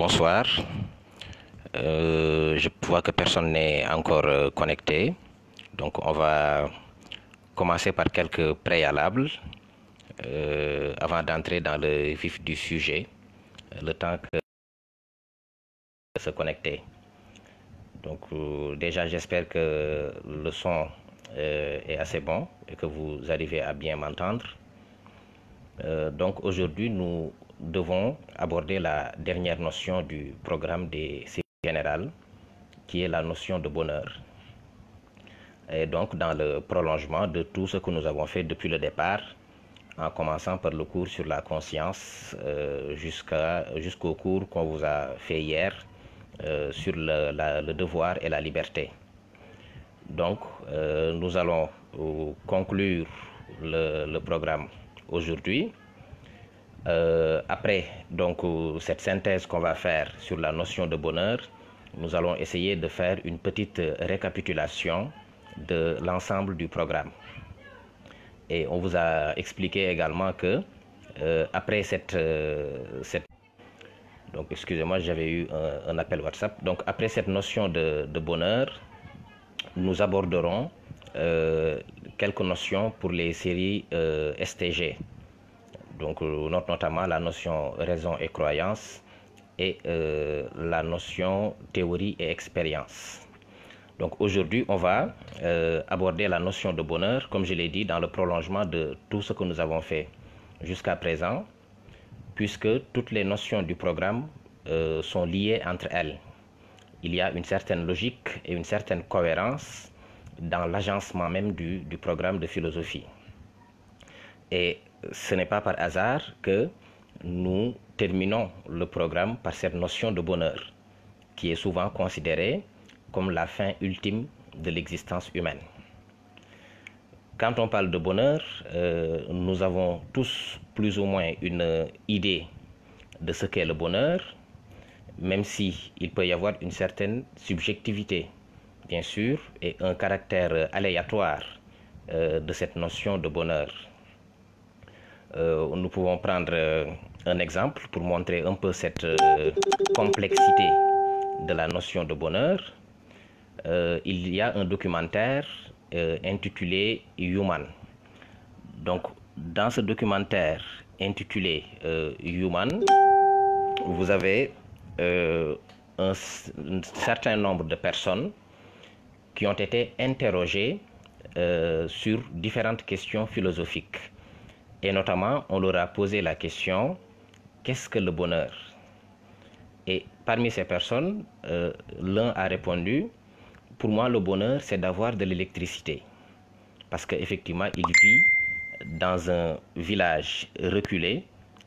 bonsoir. Je vois que personne n'est encore connecté. Donc, on va commencer par quelques préalables avant d'entrer dans le vif du sujet, le temps que se connecter. Donc, déjà, j'espère que le son est assez bon et que vous arrivez à bien m'entendre. Donc, aujourd'hui, nous devons aborder la dernière notion du programme des séries générales, qui est la notion de bonheur. Et donc, dans le prolongement de tout ce que nous avons fait depuis le départ, en commençant par le cours sur la conscience jusqu'au cours qu'on vous a fait hier sur le devoir et la liberté. Donc, nous allons conclure le programme aujourd'hui. Après donc cette synthèse qu'on va faire sur la notion de bonheur, nous allons essayer de faire une petite récapitulation de l'ensemble du programme. Et on vous a expliqué également que après donc excusez-moi, j'avais eu un appel WhatsApp. Donc après cette notion de bonheur, nous aborderons quelques notions pour les séries STG. Donc notamment la notion raison et croyance et la notion théorie et expérience. Donc aujourd'hui, on va aborder la notion de bonheur, comme je l'ai dit, dans le prolongement de tout ce que nous avons fait jusqu'à présent, puisque toutes les notions du programme sont liées entre elles. Il y a une certaine logique et une certaine cohérence dans l'agencement même du programme de philosophie. Et ce n'est pas par hasard que nous terminons le programme par cette notion de bonheur, qui est souvent considérée comme la fin ultime de l'existence humaine. Quand on parle de bonheur, nous avons tous plus ou moins une idée de ce qu'est le bonheur, même si il peut y avoir une certaine subjectivité, bien sûr, et un caractère aléatoire de cette notion de bonheur. Nous pouvons prendre un exemple pour montrer un peu cette complexité de la notion de bonheur. Il y a un documentaire intitulé Human. Donc, dans ce documentaire intitulé Human, vous avez un certain nombre de personnes qui ont été interrogées sur différentes questions philosophiques. Et notamment, on leur a posé la question, qu'est-ce que le bonheur? Et parmi ces personnes, l'un a répondu, pour moi, le bonheur, c'est d'avoir de l'électricité. Parce qu'effectivement, il vit dans un village reculé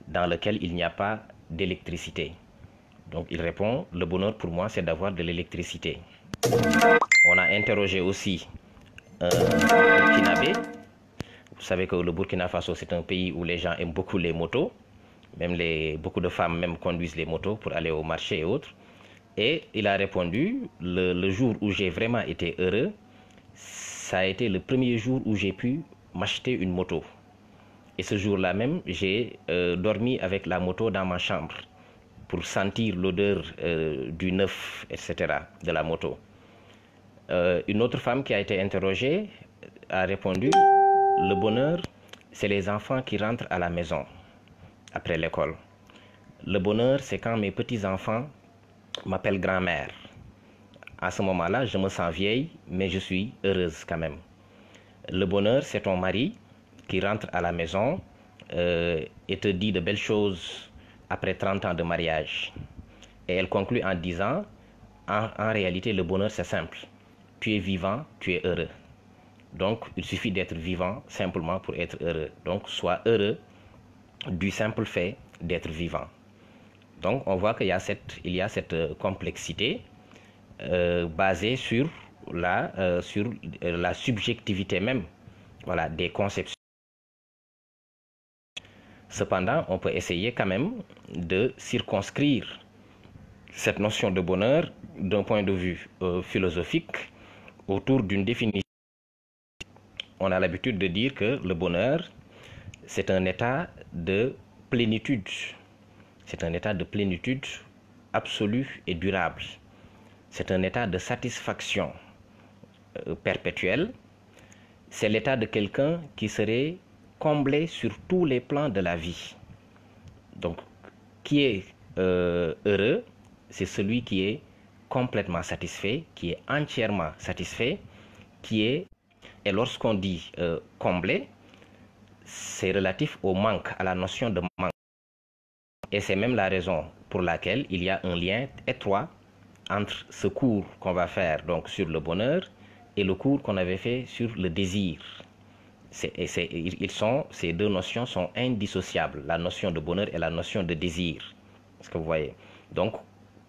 dans lequel il n'y a pas d'électricité. Donc, il répond, le bonheur pour moi, c'est d'avoir de l'électricité. On a interrogé aussi un Burkinabé. Vous savez que le Burkina Faso, c'est un pays où les gens aiment beaucoup les motos. Même beaucoup de femmes même conduisent les motos pour aller au marché et autres. Et il a répondu, le jour où j'ai vraiment été heureux, ça a été le premier jour où j'ai pu m'acheter une moto. Et ce jour-là même, j'ai dormi avec la moto dans ma chambre pour sentir l'odeur du neuf, etc., de la moto. Une autre femme qui a été interrogée a répondu, le bonheur, c'est les enfants qui rentrent à la maison après l'école. Le bonheur, c'est quand mes petits-enfants m'appellent grand-mère. À ce moment-là, je me sens vieille, mais je suis heureuse quand même. Le bonheur, c'est ton mari qui rentre à la maison et te dit de belles choses après 30 ans de mariage. Et elle conclut en disant, en réalité, le bonheur, c'est simple. Tu es vivant, tu es heureux. Donc, il suffit d'être vivant simplement pour être heureux. Donc, sois heureux du simple fait d'être vivant. Donc, on voit qu'il y a cette complexité basée sur la subjectivité même, voilà, des conceptions. Cependant, on peut essayer quand même de circonscrire cette notion de bonheur d'un point de vue philosophique autour d'une définition. On a l'habitude de dire que le bonheur, c'est un état de plénitude. C'est un état de plénitude absolu et durable. C'est un état de satisfaction perpétuelle. C'est l'état de quelqu'un qui serait comblé sur tous les plans de la vie. Donc, qui est heureux, c'est celui qui est complètement satisfait, qui est entièrement satisfait, qui est... Et lorsqu'on dit comblé, c'est relatif au manque, à la notion de manque. Et c'est même la raison pour laquelle il y a un lien étroit entre ce cours qu'on va faire donc sur le bonheur et le cours qu'on avait fait sur le désir. Ces deux notions sont indissociables, la notion de bonheur et la notion de désir. Est-ce que vous voyez? Donc,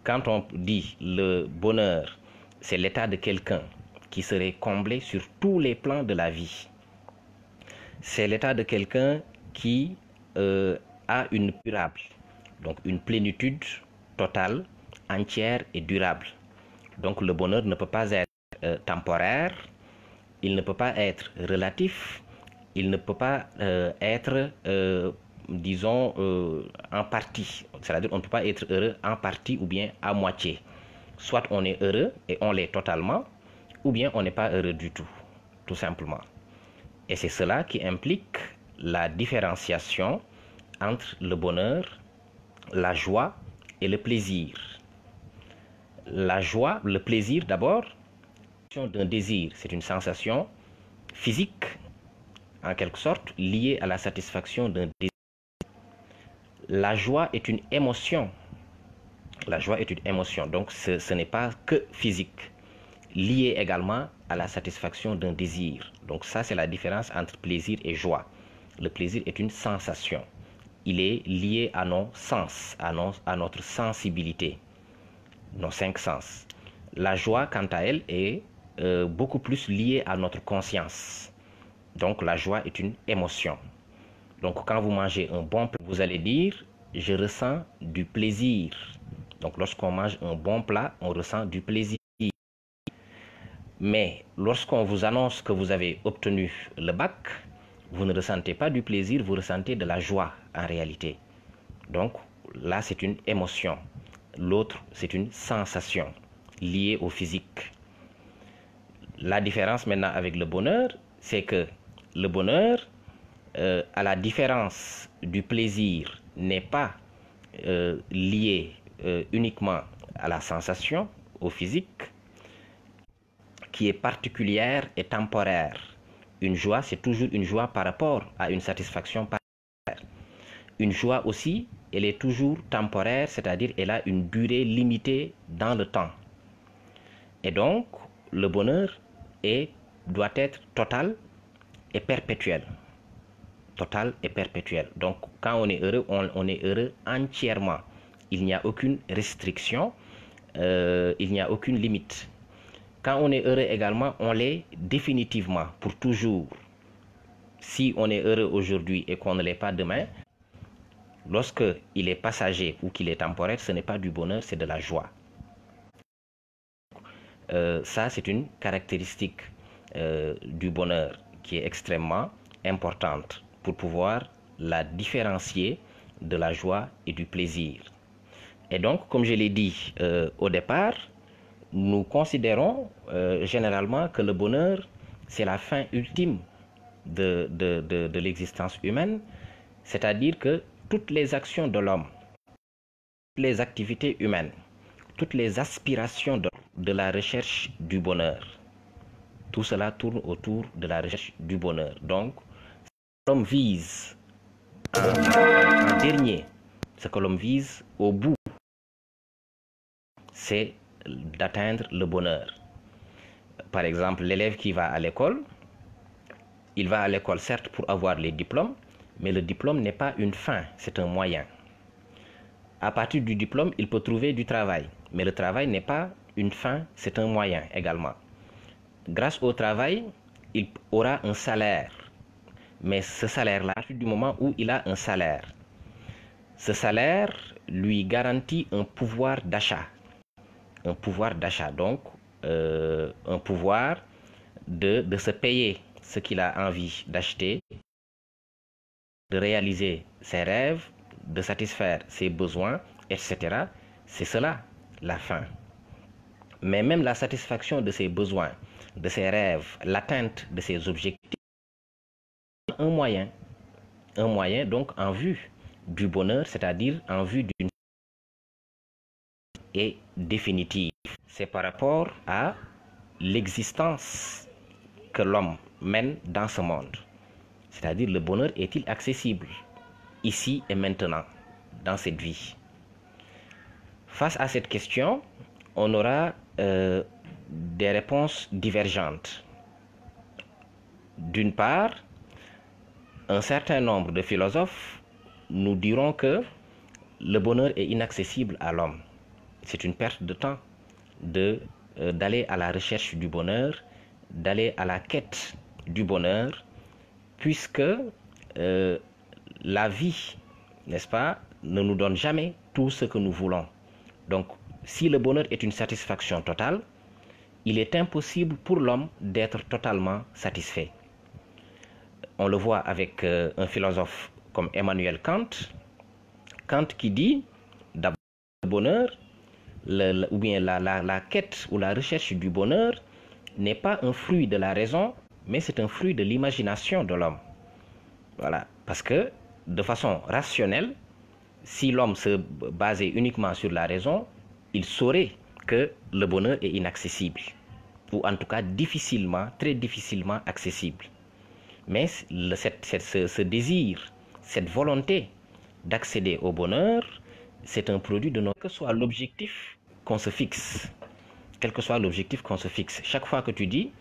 quand on dit le bonheur, c'est l'état de quelqu'un qui serait comblé sur tous les plans de la vie. C'est l'état de quelqu'un qui a une durable, donc une plénitude totale, entière et durable. Donc le bonheur ne peut pas être temporaire, il ne peut pas être relatif, il ne peut pas être, disons, en partie. C'est-à-dire on ne peut pas être heureux en partie ou bien à moitié. Soit on est heureux et on l'est totalement, ou bien on n'est pas heureux du tout simplement. Et c'est cela qui implique la différenciation entre le bonheur, la joie et le plaisir. La joie, le plaisir d'abord, d'un désir, c'est une sensation physique, en quelque sorte, liée à la satisfaction d'un désir. La joie est une émotion. La joie est une émotion, donc ce n'est pas que physique, lié également à la satisfaction d'un désir. Donc ça, c'est la différence entre plaisir et joie. Le plaisir est une sensation. Il est lié à nos sens, à notre sensibilité, nos 5 sens. La joie, quant à elle, est beaucoup plus liée à notre conscience. Donc la joie est une émotion. Donc quand vous mangez un bon plat, vous allez dire « je ressens du plaisir ». Donc lorsqu'on mange un bon plat, on ressent du plaisir. Mais lorsqu'on vous annonce que vous avez obtenu le bac, vous ne ressentez pas du plaisir, vous ressentez de la joie en réalité. Donc là, c'est une émotion. L'autre, c'est une sensation liée au physique. La différence maintenant avec le bonheur, c'est que le bonheur, à la différence du plaisir, n'est pas lié uniquement à la sensation, au physique, qui est particulière et temporaire. Une joie, c'est toujours une joie par rapport à une satisfaction particulière. Une joie aussi, elle est toujours temporaire, c'est-à-dire elle a une durée limitée dans le temps. Et donc, le bonheur doit être total et perpétuel. Total et perpétuel. Donc, quand on est heureux, on est heureux entièrement. Il n'y a aucune restriction, il n'y a aucune limite. Quand on est heureux également, on l'est définitivement, pour toujours. Si on est heureux aujourd'hui et qu'on ne l'est pas demain, lorsque il est passager ou qu'il est temporaire, ce n'est pas du bonheur, c'est de la joie. Ça, c'est une caractéristique du bonheur qui est extrêmement importante pour pouvoir la différencier de la joie et du plaisir. Et donc, comme je l'ai dit au départ, nous considérons généralement que le bonheur, c'est la fin ultime de l'existence humaine, c'est-à-dire que toutes les actions de l'homme, toutes les activités humaines, toutes les aspirations de la recherche du bonheur, tout cela tourne autour de la recherche du bonheur. Donc, l'homme vise en dernier, ce que l'homme vise au bout, c'est d'atteindre le bonheur. Par exemple, l'élève qui va à l'école, il va à l'école certes pour avoir les diplômes, mais le diplôme n'est pas une fin, c'est un moyen. À partir du diplôme, il peut trouver du travail, mais le travail n'est pas une fin, c'est un moyen également. Grâce au travail, il aura un salaire, mais ce salaire-là, à partir du moment où il a un salaire, ce salaire lui garantit un pouvoir d'achat. Un pouvoir d'achat, donc un pouvoir de se payer ce qu'il a envie d'acheter, de réaliser ses rêves, de satisfaire ses besoins, etc. C'est cela, la faim. Mais même la satisfaction de ses besoins, de ses rêves, l'atteinte de ses objectifs, un moyen donc en vue du bonheur, c'est-à-dire en vue d'une et définitive. C'est par rapport à l'existence que l'homme mène dans ce monde. C'est-à-dire le bonheur est-il accessible ici et maintenant, dans cette vie? Face à cette question, on aura des réponses divergentes. D'une part, un certain nombre de philosophes nous diront que le bonheur est inaccessible à l'homme. C'est une perte de temps d'aller à la recherche du bonheur, d'aller à la quête du bonheur, puisque la vie, n'est-ce pas, ne nous donne jamais tout ce que nous voulons. Donc, si le bonheur est une satisfaction totale, il est impossible pour l'homme d'être totalement satisfait. On le voit avec un philosophe comme Emmanuel Kant. Kant qui dit, d'abord, le bonheur, ou bien la quête ou la recherche du bonheur n'est pas un fruit de la raison, mais c'est un fruit de l'imagination de l'homme. Voilà, parce que de façon rationnelle, si l'homme se basait uniquement sur la raison, il saurait que le bonheur est inaccessible, ou en tout cas difficilement, très difficilement accessible. Mais ce désir, cette volonté d'accéder au bonheur, c'est un produit de notre... Quel que soit l'objectif qu'on se fixe, quel que soit l'objectif qu'on se fixe, chaque fois que tu dis,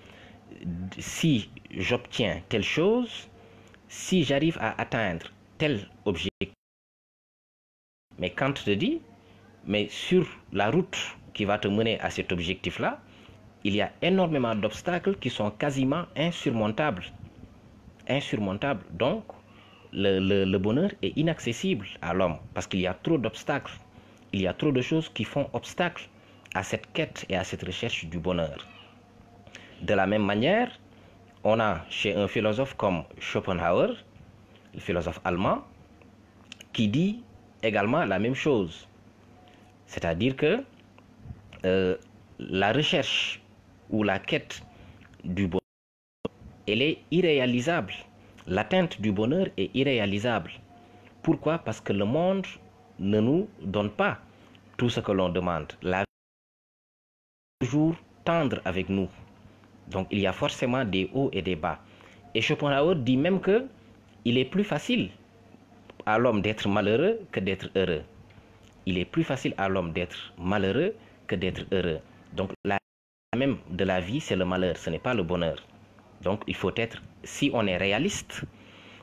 si j'obtiens telle chose, si j'arrive à atteindre tel objectif, mais quand te dit, mais sur la route qui va te mener à cet objectif-là, il y a énormément d'obstacles qui sont quasiment insurmontables. Insurmontables. Donc, le bonheur est inaccessible à l'homme parce qu'il y a trop d'obstacles. Il y a trop de choses qui font obstacle à cette quête et à cette recherche du bonheur. De la même manière, on a chez un philosophe comme Schopenhauer, le philosophe allemand, qui dit également la même chose. C'est-à-dire que la recherche ou la quête du bonheur, elle est irréalisable. L'atteinte du bonheur est irréalisable. Pourquoi? Parce que le monde ne nous donne pas tout ce que l'on demande. La vie est toujours tendre avec nous. Donc il y a forcément des hauts et des bas. Et Schopenhauer dit même que il est plus facile à l'homme d'être malheureux que d'être heureux. Il est plus facile à l'homme d'être malheureux que d'être heureux. Donc la même de la vie, c'est le malheur, ce n'est pas le bonheur. Donc il faut être, si on est réaliste,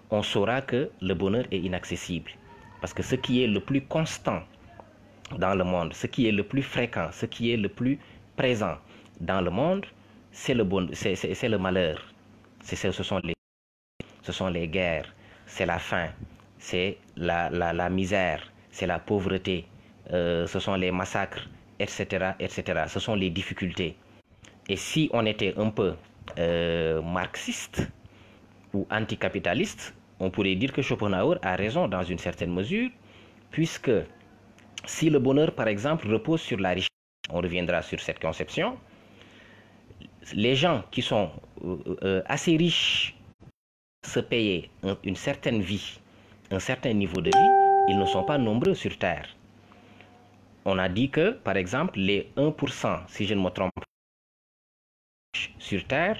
on saura que le bonheur est inaccessible. Parce que ce qui est le plus constant dans le monde, ce qui est le plus fréquent, ce qui est le plus présent dans le monde, c'est le malheur. Ce sont les guerres, c'est la faim, c'est la misère, c'est la pauvreté, ce sont les massacres, etc., etc. Ce sont les difficultés. Et si on était un peu marxiste ou anticapitaliste, on pourrait dire que Schopenhauer a raison dans une certaine mesure, puisque si le bonheur, par exemple, repose sur la richesse, on reviendra sur cette conception, les gens qui sont assez riches se payer une certaine vie, un certain niveau de vie, ils ne sont pas nombreux sur Terre. On a dit que, par exemple, les 1%, si je ne me trompe pas, sur Terre,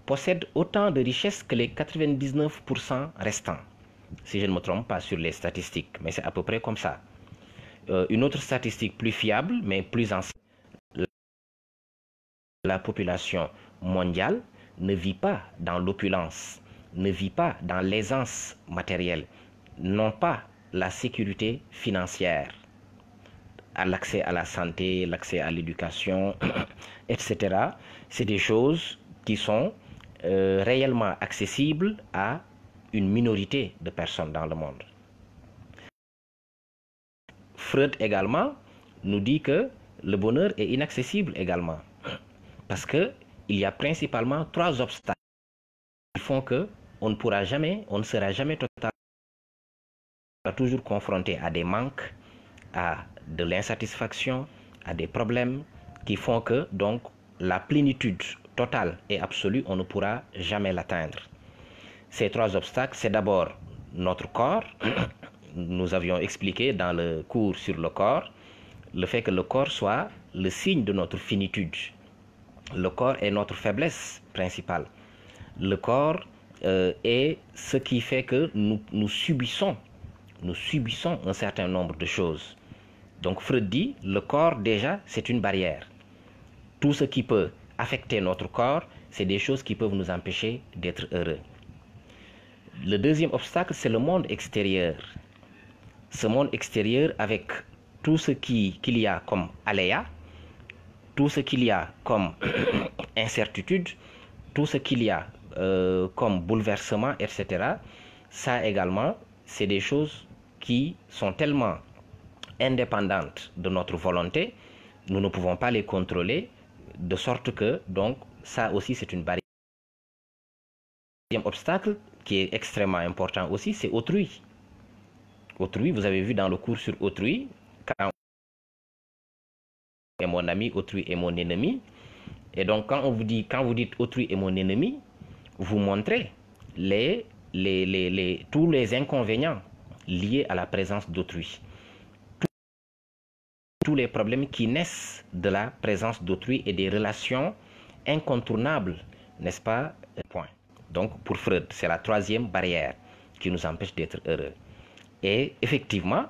possèdent autant de richesses que les 99% restants. Si je ne me trompe pas sur les statistiques, mais c'est à peu près comme ça. Une autre statistique plus fiable, mais plus ancienne, la population mondiale ne vit pas dans l'opulence, ne vit pas dans l'aisance matérielle, n'ont pas la sécurité financière, à l'accès à la santé, l'accès à l'éducation, etc. C'est des choses qui sont réellement accessibles à une minorité de personnes dans le monde. Freud également nous dit que le bonheur est inaccessible également, parce qu'il y a principalement 3 obstacles qui font que on ne pourra jamais, on ne sera jamais totalement, toujours confronté à des manques, à de l'insatisfaction, à des problèmes qui font que donc la plénitude totale et absolue, on ne pourra jamais l'atteindre. Ces trois obstacles, c'est d'abord notre corps. Nous avions expliqué dans le cours sur le corps, le fait que le corps soit le signe de notre finitude. Le corps est notre faiblesse principale. Le corps est ce qui fait que nous subissons un certain nombre de choses. Donc Freud dit, le corps déjà, c'est une barrière. Tout ce qui peut affecter notre corps, c'est des choses qui peuvent nous empêcher d'être heureux. Le deuxième obstacle, c'est le monde extérieur. Ce monde extérieur avec tout ce qu'il y a comme aléa, tout ce qu'il y a comme incertitude, tout ce qu'il y a comme bouleversement, etc. Ça également, c'est des choses qui sont tellement indépendantes de notre volonté, nous ne pouvons pas les contrôler, de sorte que, donc, ça aussi c'est une barrière. Le deuxième obstacle, qui est extrêmement important aussi, c'est autrui. Autrui, vous avez vu dans le cours sur autrui, quand est mon ami, autrui est mon ennemi. Et donc, quand vous dites autrui est mon ennemi, vous montrez tous les inconvénients liés à la présence d'autrui. Tous les problèmes qui naissent de la présence d'autrui et des relations incontournables, n'est-ce pas? Point. Donc, pour Freud, c'est la troisième barrière qui nous empêche d'être heureux. Et effectivement,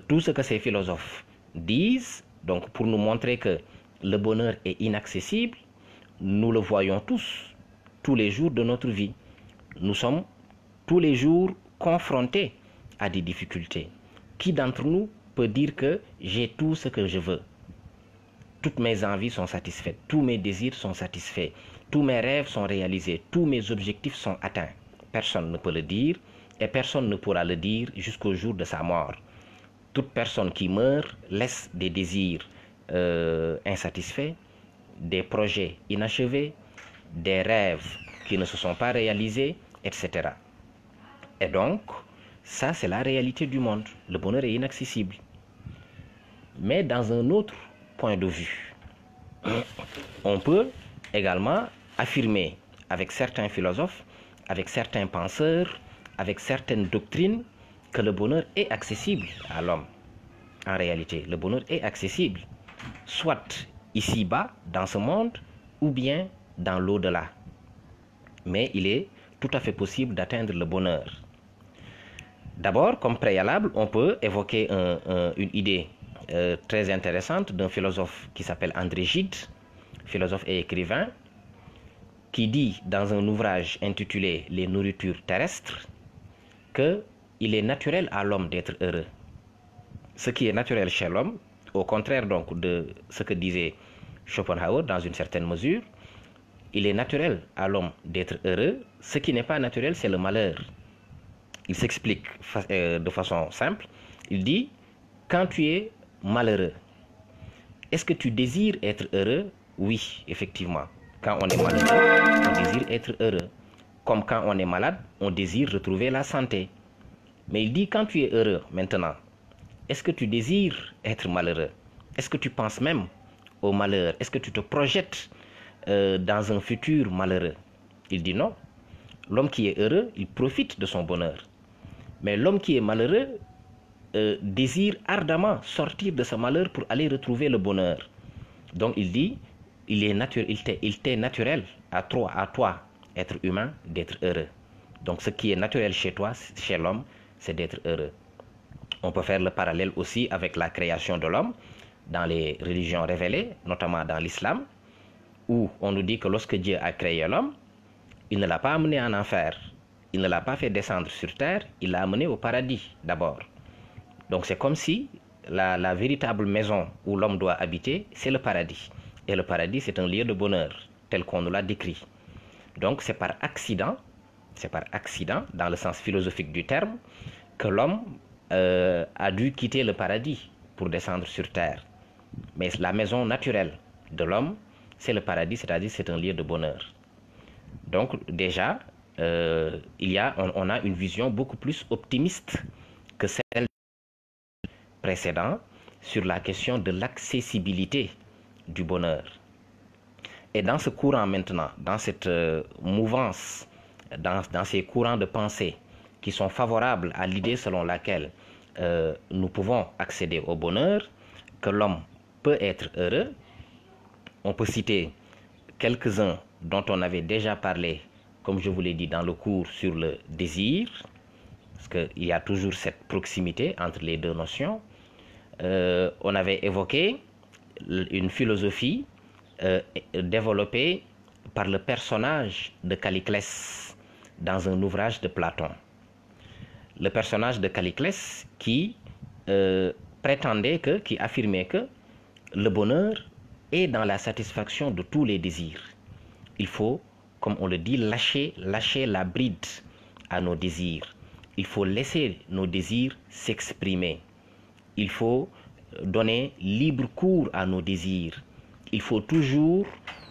tout ce que ces philosophes disent, donc pour nous montrer que le bonheur est inaccessible, nous le voyons tous les jours de notre vie. Nous sommes tous les jours confrontés à des difficultés. Qui d'entre nous peut dire que j'ai tout ce que je veux? Toutes mes envies sont satisfaites, tous mes désirs sont satisfaits, tous mes rêves sont réalisés, tous mes objectifs sont atteints. Personne ne peut le dire et personne ne pourra le dire jusqu'au jour de sa mort. Toute personne qui meurt laisse des désirs insatisfaits, des projets inachevés, des rêves qui ne se sont pas réalisés, etc. Et donc, ça c'est la réalité du monde. Le bonheur est inaccessible. Mais dans un autre point de vue, on peut également affirmer avec certains philosophes, avec certains penseurs, avec certaines doctrines, que le bonheur est accessible à l'homme. En réalité, le bonheur est accessible, soit ici-bas, dans ce monde, ou bien dans l'au-delà. Mais il est tout à fait possible d'atteindre le bonheur. D'abord, comme préalable, on peut évoquer une idée très intéressante d'un philosophe qui s'appelle André Gide, philosophe et écrivain, qui dit dans un ouvrage intitulé Les nourritures terrestres qu'il est naturel à l'homme d'être heureux. Ce qui est naturel chez l'homme, au contraire donc de ce que disait Schopenhauer dans une certaine mesure, il est naturel à l'homme d'être heureux. Ce qui n'est pas naturel, c'est le malheur. Il s'explique de façon simple. Il dit, quand tu es malheureux, est-ce que tu désires être heureux? Oui, effectivement. Quand on est malheureux, on désire être heureux. Comme quand on est malade, on désire retrouver la santé. Mais il dit, quand tu es heureux maintenant, est-ce que tu désires être malheureux? Est-ce que tu penses même au malheur? Est-ce que tu te projettes dans un futur malheureux? Il dit non. L'homme qui est heureux, il profite de son bonheur. Mais l'homme qui est malheureux désire ardemment sortir de ce malheur pour aller retrouver le bonheur. Donc il dit, il t'est naturel à toi, être humain, d'être heureux. Donc ce qui est naturel chez toi, chez l'homme, c'est d'être heureux. On peut faire le parallèle aussi avec la création de l'homme dans les religions révélées, notamment dans l'islam, où on nous dit que lorsque Dieu a créé l'homme, il ne l'a pas amené en enfer, il ne l'a pas fait descendre sur terre, il l'a amené au paradis d'abord. Donc c'est comme si la véritable maison où l'homme doit habiter, c'est le paradis. Et le paradis, c'est un lieu de bonheur, tel qu'on nous l'a décrit. Donc c'est par accident, dans le sens philosophique du terme, que l'homme a dû quitter le paradis pour descendre sur terre. Mais la maison naturelle de l'homme, c'est le paradis, c'est-à-dire c'est un lieu de bonheur. Donc déjà, on a une vision beaucoup plus optimiste que celle précédente, sur la question de l'accessibilité du bonheur. Et dans ce courant maintenant, dans cette mouvance, dans ces courants de pensée qui sont favorables à l'idée selon laquelle nous pouvons accéder au bonheur, que l'homme peut être heureux, on peut citer quelques-uns dont on avait déjà parlé, comme je vous l'ai dit dans le cours sur le désir, parce qu'il y a toujours cette proximité entre les deux notions. On avait évoqué une philosophie développée par le personnage de Calliclès dans un ouvrage de Platon. Le personnage de Calliclès qui qui affirmait que le bonheur est dans la satisfaction de tous les désirs. Il faut, comme on le dit, lâcher la bride à nos désirs. Il faut laisser nos désirs s'exprimer. Il faut donner libre cours à nos désirs. Il faut toujours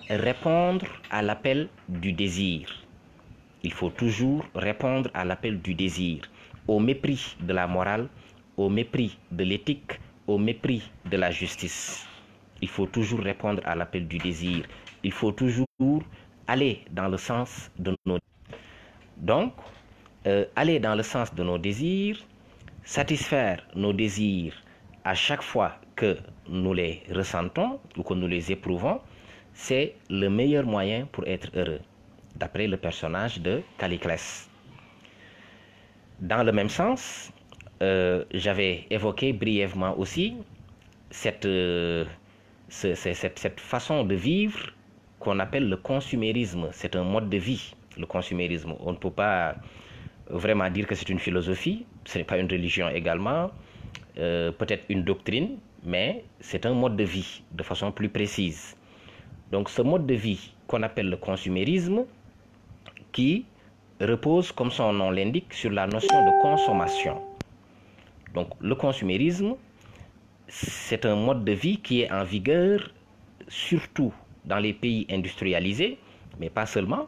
répondre à l'appel du désir. Il faut toujours répondre à l'appel du désir, au mépris de la morale, au mépris de l'éthique, au mépris de la justice. Il faut toujours répondre à l'appel du désir. Il faut toujours aller dans le sens de nos désirs. Donc, aller dans le sens de nos désirs, satisfaire nos désirs à chaque fois que nous les ressentons ou que nous les éprouvons, c'est le meilleur moyen pour être heureux, d'après le personnage de Calliclès. Dans le même sens, j'avais évoqué brièvement aussi cette façon de vivre qu'on appelle le consumérisme. C'est un mode de vie, le consumérisme. On ne peut pas vraiment dire que c'est une philosophie, ce n'est pas une religion également, peut-être une doctrine, mais c'est un mode de vie de façon plus précise. Donc ce mode de vie qu'on appelle le consumérisme, qui repose, comme son nom l'indique, sur la notion de consommation. Donc le consumérisme, c'est un mode de vie qui est en vigueur surtout dans les pays industrialisés, mais pas seulement,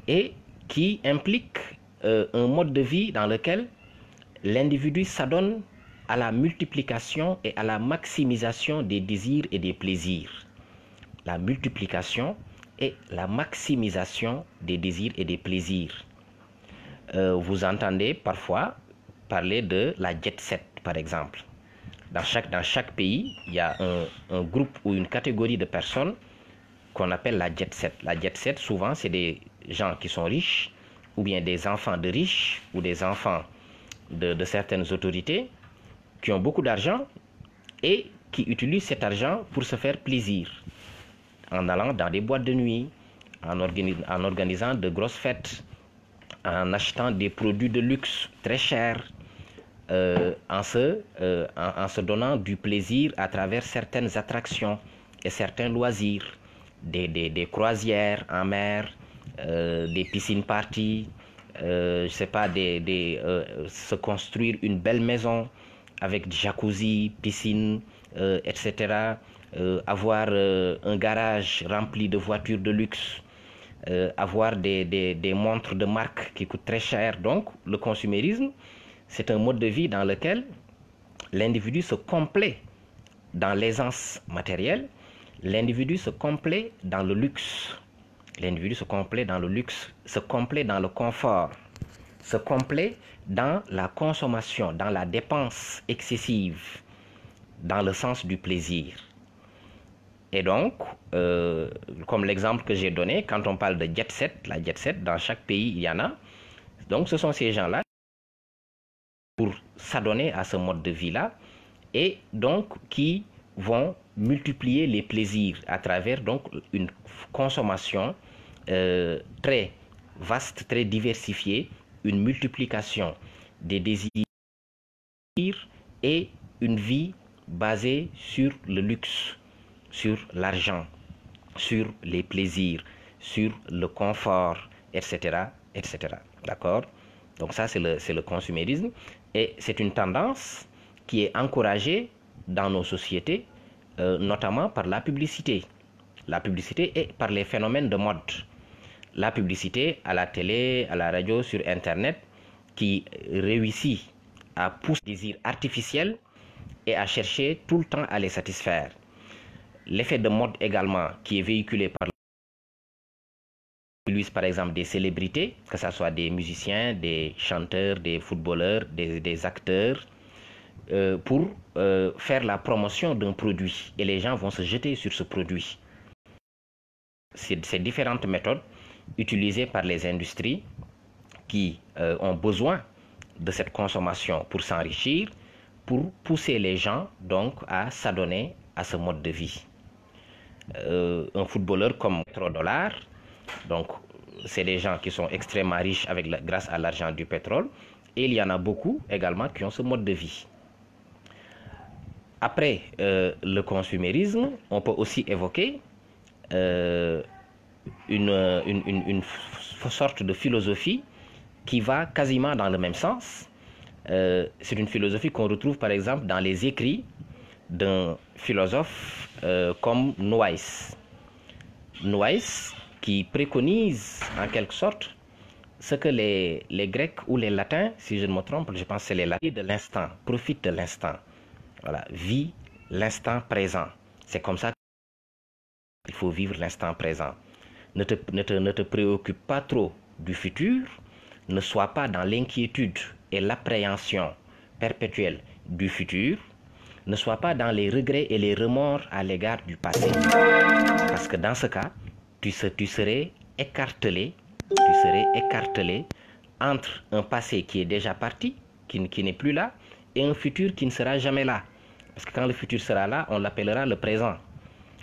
et qui implique un mode de vie dans lequel l'individu s'adonne à la multiplication et à la maximisation des désirs et des plaisirs. La multiplication et la maximisation des désirs et des plaisirs. Vous entendez parfois parler de la jet set, par exemple. Dans chaque pays, il y a un groupe ou une catégorie de personnes qu'on appelle la jet set. La jet set, souvent, c'est des gens qui sont riches, ou bien des enfants de riches, ou des enfants de certaines autorités, qui ont beaucoup d'argent et qui utilisent cet argent pour se faire plaisir, en allant dans des boîtes de nuit, en organisant de grosses fêtes, en achetant des produits de luxe très chers, en se donnant du plaisir à travers certaines attractions et certains loisirs, des croisières en mer, des piscines parties, je sais pas, se construire une belle maison avec jacuzzi, piscine, etc. Avoir un garage rempli de voitures de luxe, avoir des montres de marque qui coûtent très cher. Donc, le consumérisme, c'est un mode de vie dans lequel l'individu se complaît dans l'aisance matérielle, l'individu se complaît dans le luxe, l'individu se complaît dans le luxe, se complaît dans le confort, se complaît dans la consommation, dans la dépense excessive, dans le sens du plaisir. Et donc, comme l'exemple que j'ai donné, quand on parle de jet set, la jet set, dans chaque pays, il y en a. Donc, ce sont ces gens-là pour s'adonner à ce mode de vie-là et donc qui vont multiplier les plaisirs à travers donc une consommation très vaste, très diversifiée, une multiplication des désirs et une vie basée sur le luxe, sur l'argent, sur les plaisirs, sur le confort, etc., etc. D'accord? Donc ça, c'est le consumérisme. Et c'est une tendance qui est encouragée dans nos sociétés, notamment par la publicité. La publicité et par les phénomènes de mode. La publicité à la télé, à la radio, sur Internet, qui réussit à pousser des désirs artificiels et à chercher tout le temps à les satisfaire. L'effet de mode également qui est véhiculé par par exemple des célébrités, que ce soit des musiciens, des chanteurs, des footballeurs, des acteurs, pour faire la promotion d'un produit. Et les gens vont se jeter sur ce produit. Ces différentes méthodes utilisées par les industries qui ont besoin de cette consommation pour s'enrichir, pour pousser les gens donc à s'adonner à ce mode de vie. Un footballeur comme pétrodollar, donc c'est des gens qui sont extrêmement riches grâce à l'argent du pétrole, et il y en a beaucoup également qui ont ce mode de vie. Après le consumérisme, on peut aussi évoquer une sorte de philosophie qui va quasiment dans le même sens. C'est une philosophie qu'on retrouve par exemple dans les écrits d'un philosophe comme Noailles. Noailles qui préconise en quelque sorte ce que les Grecs ou les Latins, si je ne me trompe, je pense que c'est les Latins, de l'instant, profite de l'instant. Voilà, vis l'instant présent. C'est comme ça qu'il faut vivre l'instant présent. Ne te préoccupe pas trop du futur, ne sois pas dans l'inquiétude et l'appréhension perpétuelle du futur, ne sois pas dans les regrets et les remords à l'égard du passé. Parce que dans ce cas, tu serais écartelé entre un passé qui est déjà parti, qui n'est plus là, et un futur qui ne sera jamais là. Parce que quand le futur sera là, on l'appellera le présent.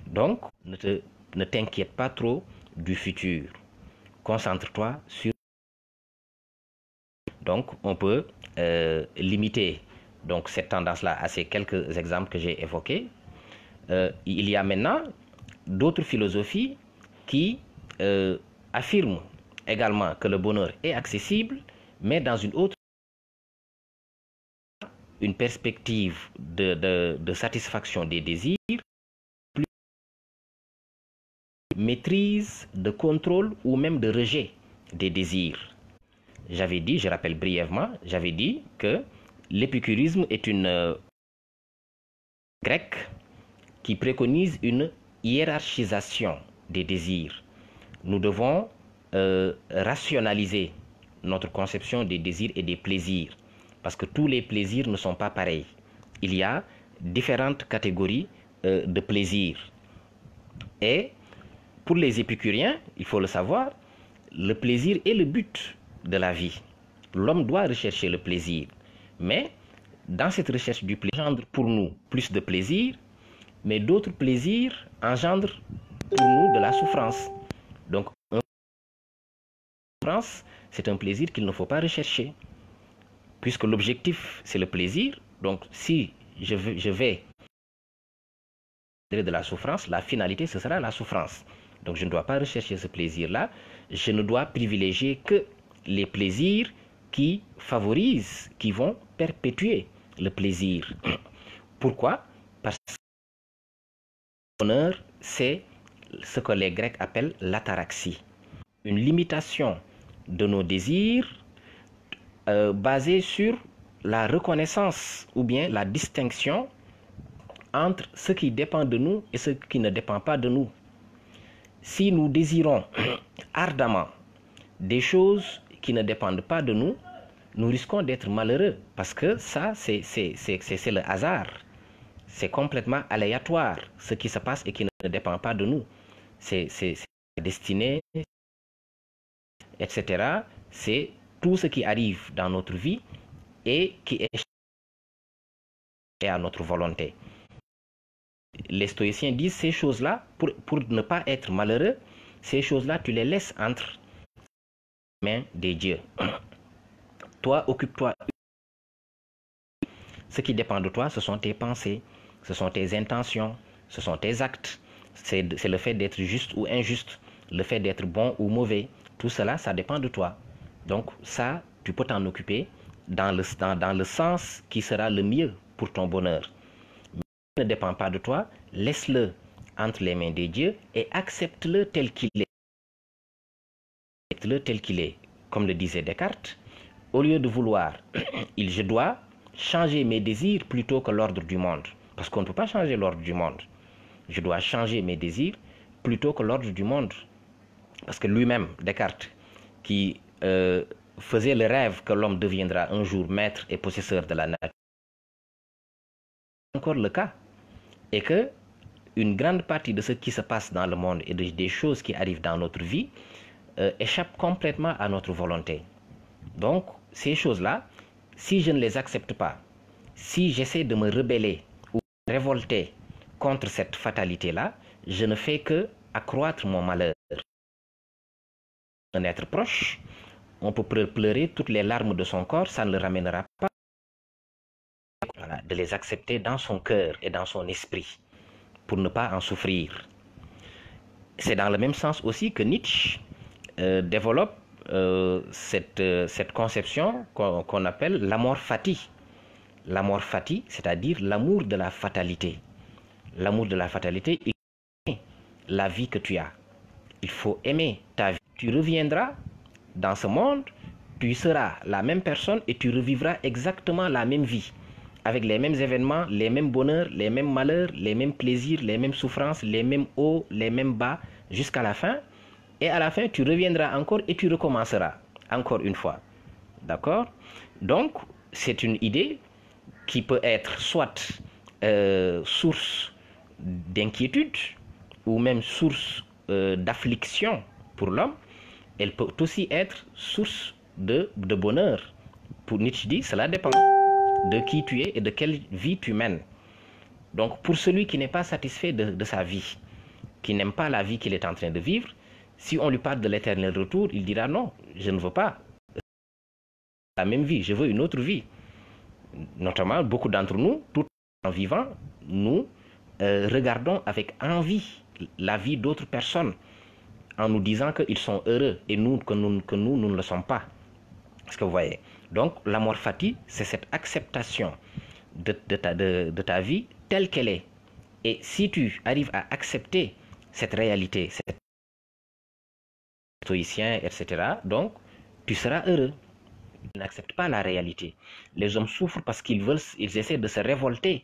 Donc, ne t'inquiète pas trop du futur. Concentre-toi sur... Donc, on peut limiter donc, cette tendance-là à ces quelques exemples que j'ai évoqués. Il y a maintenant d'autres philosophies qui affirment également que le bonheur est accessible, mais dans une perspective de satisfaction des désirs, plus maîtrise, de contrôle ou même de rejet des désirs. J'avais dit, je rappelle brièvement, j'avais dit que l'épicurisme est une grecque qui préconise une hiérarchisation des désirs. Nous devons rationaliser notre conception des désirs et des plaisirs, parce que tous les plaisirs ne sont pas pareils. Il y a différentes catégories de plaisirs. Et pour les épicuriens, il faut le savoir, le plaisir est le but de la vie. L'homme doit rechercher le plaisir. Mais dans cette recherche du plaisir, engendre pour nous plus de plaisir, mais d'autres plaisirs engendrent pour nous de la souffrance. Donc, souffrance, c'est un plaisir qu'il ne faut pas rechercher. Puisque l'objectif, c'est le plaisir, donc si je vais de la souffrance, la finalité, ce sera la souffrance. Donc je ne dois pas rechercher ce plaisir-là. Je ne dois privilégier que les plaisirs qui favorisent, qui vont perpétuer le plaisir. Pourquoi? Parce que le bonheur, c'est ce que les Grecs appellent l'ataraxie. Une limitation de nos désirs basée sur la reconnaissance ou bien la distinction entre ce qui dépend de nous et ce qui ne dépend pas de nous. Si nous désirons ardemment des choses qui ne dépendent pas de nous, nous risquons d'être malheureux parce que ça, c'est le hasard. C'est complètement aléatoire ce qui se passe et qui ne dépend pas de nous. C'est destiné, etc. C'est tout ce qui arrive dans notre vie et qui est à notre volonté. Les stoïciens disent ces choses-là, pour ne pas être malheureux, ces choses-là, tu les laisses entre les mains des dieux. Toi, occupe-toi. Ce qui dépend de toi, ce sont tes pensées, ce sont tes intentions, ce sont tes actes. C'est le fait d'être juste ou injuste, le fait d'être bon ou mauvais. Tout cela, ça dépend de toi. Donc ça, tu peux t'en occuper dans le sens qui sera le mieux pour ton bonheur. Ne dépend pas de toi, laisse-le entre les mains des dieux et accepte-le tel qu'il est. Accepte-le tel qu'il est. Comme le disait Descartes, au lieu de vouloir, je dois, changer mes désirs plutôt que l'ordre du monde. Parce qu'on ne peut pas changer l'ordre du monde. Je dois changer mes désirs plutôt que l'ordre du monde. Parce que lui-même, Descartes, qui faisait le rêve que l'homme deviendra un jour maître et possesseur de la nature, c'est encore le cas. Et que une grande partie de ce qui se passe dans le monde et des choses qui arrivent dans notre vie échappent complètement à notre volonté. Donc, ces choses-là, si je ne les accepte pas, si j'essaie de me rebeller ou de me révolter contre cette fatalité-là, je ne fais que accroître mon malheur. Un être proche, on peut pleurer toutes les larmes de son corps, ça ne le ramènera pas. Voilà, de les accepter dans son cœur et dans son esprit, pour ne pas en souffrir. C'est dans le même sens aussi que Nietzsche développe cette conception qu'on appelle l'amor fati. L'amor fati, c'est-à-dire l'amour de la fatalité. L'amour de la fatalité, il faut aimer la vie que tu as. Il faut aimer ta vie. Tu reviendras dans ce monde, tu seras la même personne et tu revivras exactement la même vie. Avec les mêmes événements, les mêmes bonheurs, les mêmes malheurs, les mêmes plaisirs, les mêmes souffrances, les mêmes hauts, les mêmes bas, jusqu'à la fin. Et à la fin, tu reviendras encore et tu recommenceras encore une fois. D'accord? Donc, c'est une idée qui peut être soit source d'inquiétude ou même source d'affliction pour l'homme. Elle peut aussi être source de bonheur. Pour Nietzsche dit, cela dépend de qui tu es et de quelle vie tu mènes. Donc, pour celui qui n'est pas satisfait de sa vie, qui n'aime pas la vie qu'il est en train de vivre, si on lui parle de l'éternel retour, il dira non, je ne veux pas la même vie, je veux une autre vie. Notamment, beaucoup d'entre nous, tout en vivant, nous regardons avec envie la vie d'autres personnes en nous disant qu'ils sont heureux et nous, nous ne le sommes pas. Est-ce que vous voyez? Donc, l'amor fati, c'est cette acceptation de ta vie telle qu'elle est. Et si tu arrives à accepter cette réalité, cette stoïcien, etc., donc, tu seras heureux. Ils n'acceptent pas la réalité. Les hommes souffrent parce qu'ils essaient de se révolter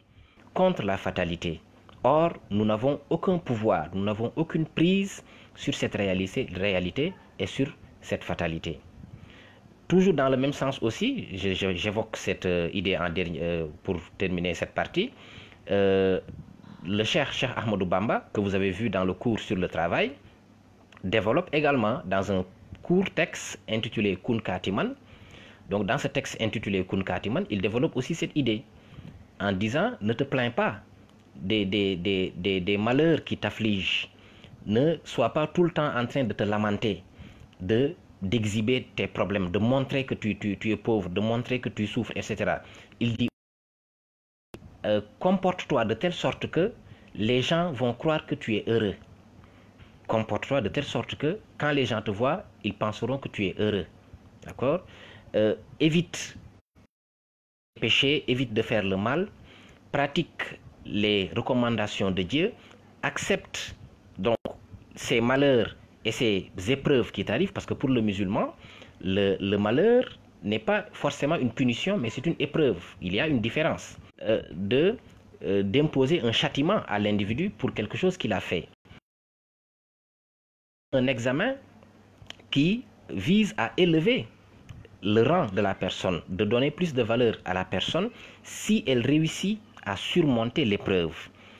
contre la fatalité. Or, nous n'avons aucun pouvoir, nous n'avons aucune prise sur cette réalité et sur cette fatalité. Toujours dans le même sens aussi, j'évoque cette idée pour terminer cette partie. Le Cheikh Ahmadou Bamba, que vous avez vu dans le cours sur le travail, développe également dans un court texte intitulé Kun Katiman. Donc dans ce texte intitulé Kun Katiman, il développe aussi cette idée en disant ne te plains pas des malheurs qui t'affligent. Ne sois pas tout le temps en train de te lamenter, d'exhiber tes problèmes, de montrer que tu es pauvre, de montrer que tu souffres, etc. Il dit comporte-toi de telle sorte que les gens vont croire que tu es heureux. Comporte-toi de telle sorte que quand les gens te voient, ils penseront que tu es heureux. D'accord? Évite les péchés, évite de faire le mal, pratique les recommandations de Dieu, accepte donc ces malheurs et ces épreuves qui t'arrivent, parce que pour le musulman, le malheur n'est pas forcément une punition, mais c'est une épreuve. Il y a une différence d'imposer un châtiment à l'individu pour quelque chose qu'il a fait. Un examen qui vise à élever le rang de la personne, de donner plus de valeur à la personne si elle réussit à surmonter l'épreuve,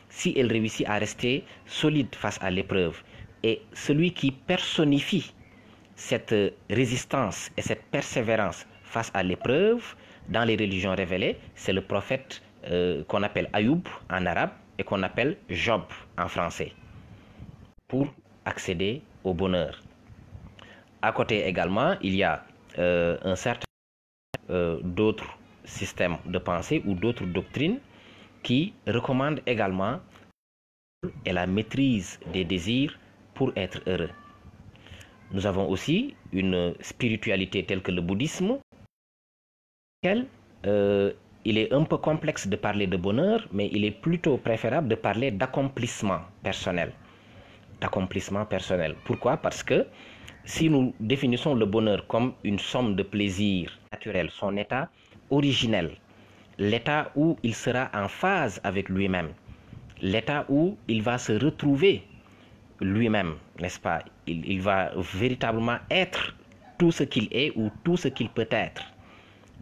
si elle réussit à rester solide face à l'épreuve. Et celui qui personnifie cette résistance et cette persévérance face à l'épreuve dans les religions révélées, c'est le prophète qu'on appelle Ayoub en arabe et qu'on appelle Job en français, pour accéder au bonheur. À côté également, il y a un certain d'autres systèmes de pensée ou d'autres doctrines qui recommandent également et la maîtrise des désirs pour être heureux. Nous avons aussi une spiritualité telle que le bouddhisme, il est un peu complexe de parler de bonheur, mais il est plutôt préférable de parler d'accomplissement personnel. D'accomplissement personnel. Pourquoi? Parce que si nous définissons le bonheur comme une somme de plaisirs naturels, son état originel, l'état où il sera en phase avec lui-même, l'état où il va se retrouver lui-même, n'est-ce pas? Il va véritablement être tout ce qu'il est ou tout ce qu'il peut être.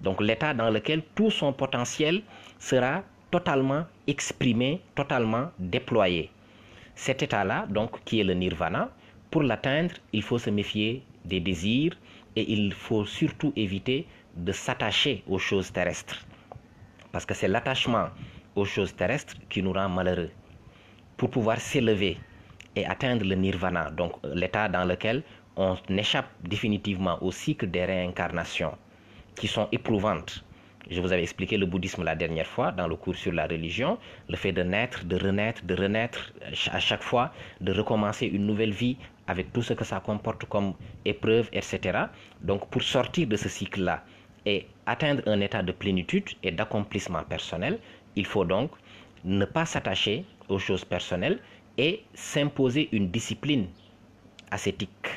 Donc l'état dans lequel tout son potentiel sera totalement exprimé, totalement déployé. Cet état-là, donc, qui est le nirvana, pour l'atteindre, il faut se méfier des désirs et il faut surtout éviter de s'attacher aux choses terrestres. Parce que c'est l'attachement aux choses terrestres qui nous rend malheureux. Pour pouvoir s'élever et atteindre le nirvana, donc l'état dans lequel on échappe définitivement au cycle des réincarnations, qui sont éprouvantes. Je vous avais expliqué le bouddhisme la dernière fois dans le cours sur la religion, le fait de naître, de renaître, à chaque fois, de recommencer une nouvelle vie avec tout ce que ça comporte comme épreuve, etc. Donc pour sortir de ce cycle-là et atteindre un état de plénitude et d'accomplissement personnel, il faut donc ne pas s'attacher aux choses personnelles et s'imposer une discipline ascétique,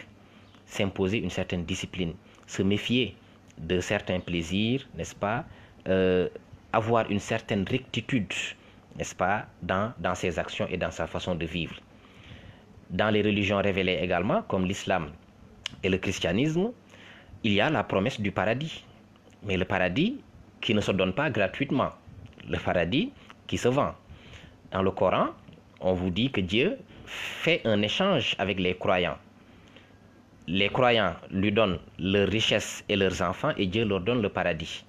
s'imposer une certaine discipline, se méfier de certains plaisirs, n'est-ce pas, avoir une certaine rectitude, n'est-ce pas, dans ses actions et dans sa façon de vivre. Dans les religions révélées également, comme l'islam et le christianisme, il y a la promesse du paradis. Mais le paradis qui ne se donne pas gratuitement, le paradis qui se vend. Dans le Coran, on vous dit que Dieu fait un échange avec les croyants. Les croyants lui donnent leurs richesses et leurs enfants et Dieu leur donne le paradis.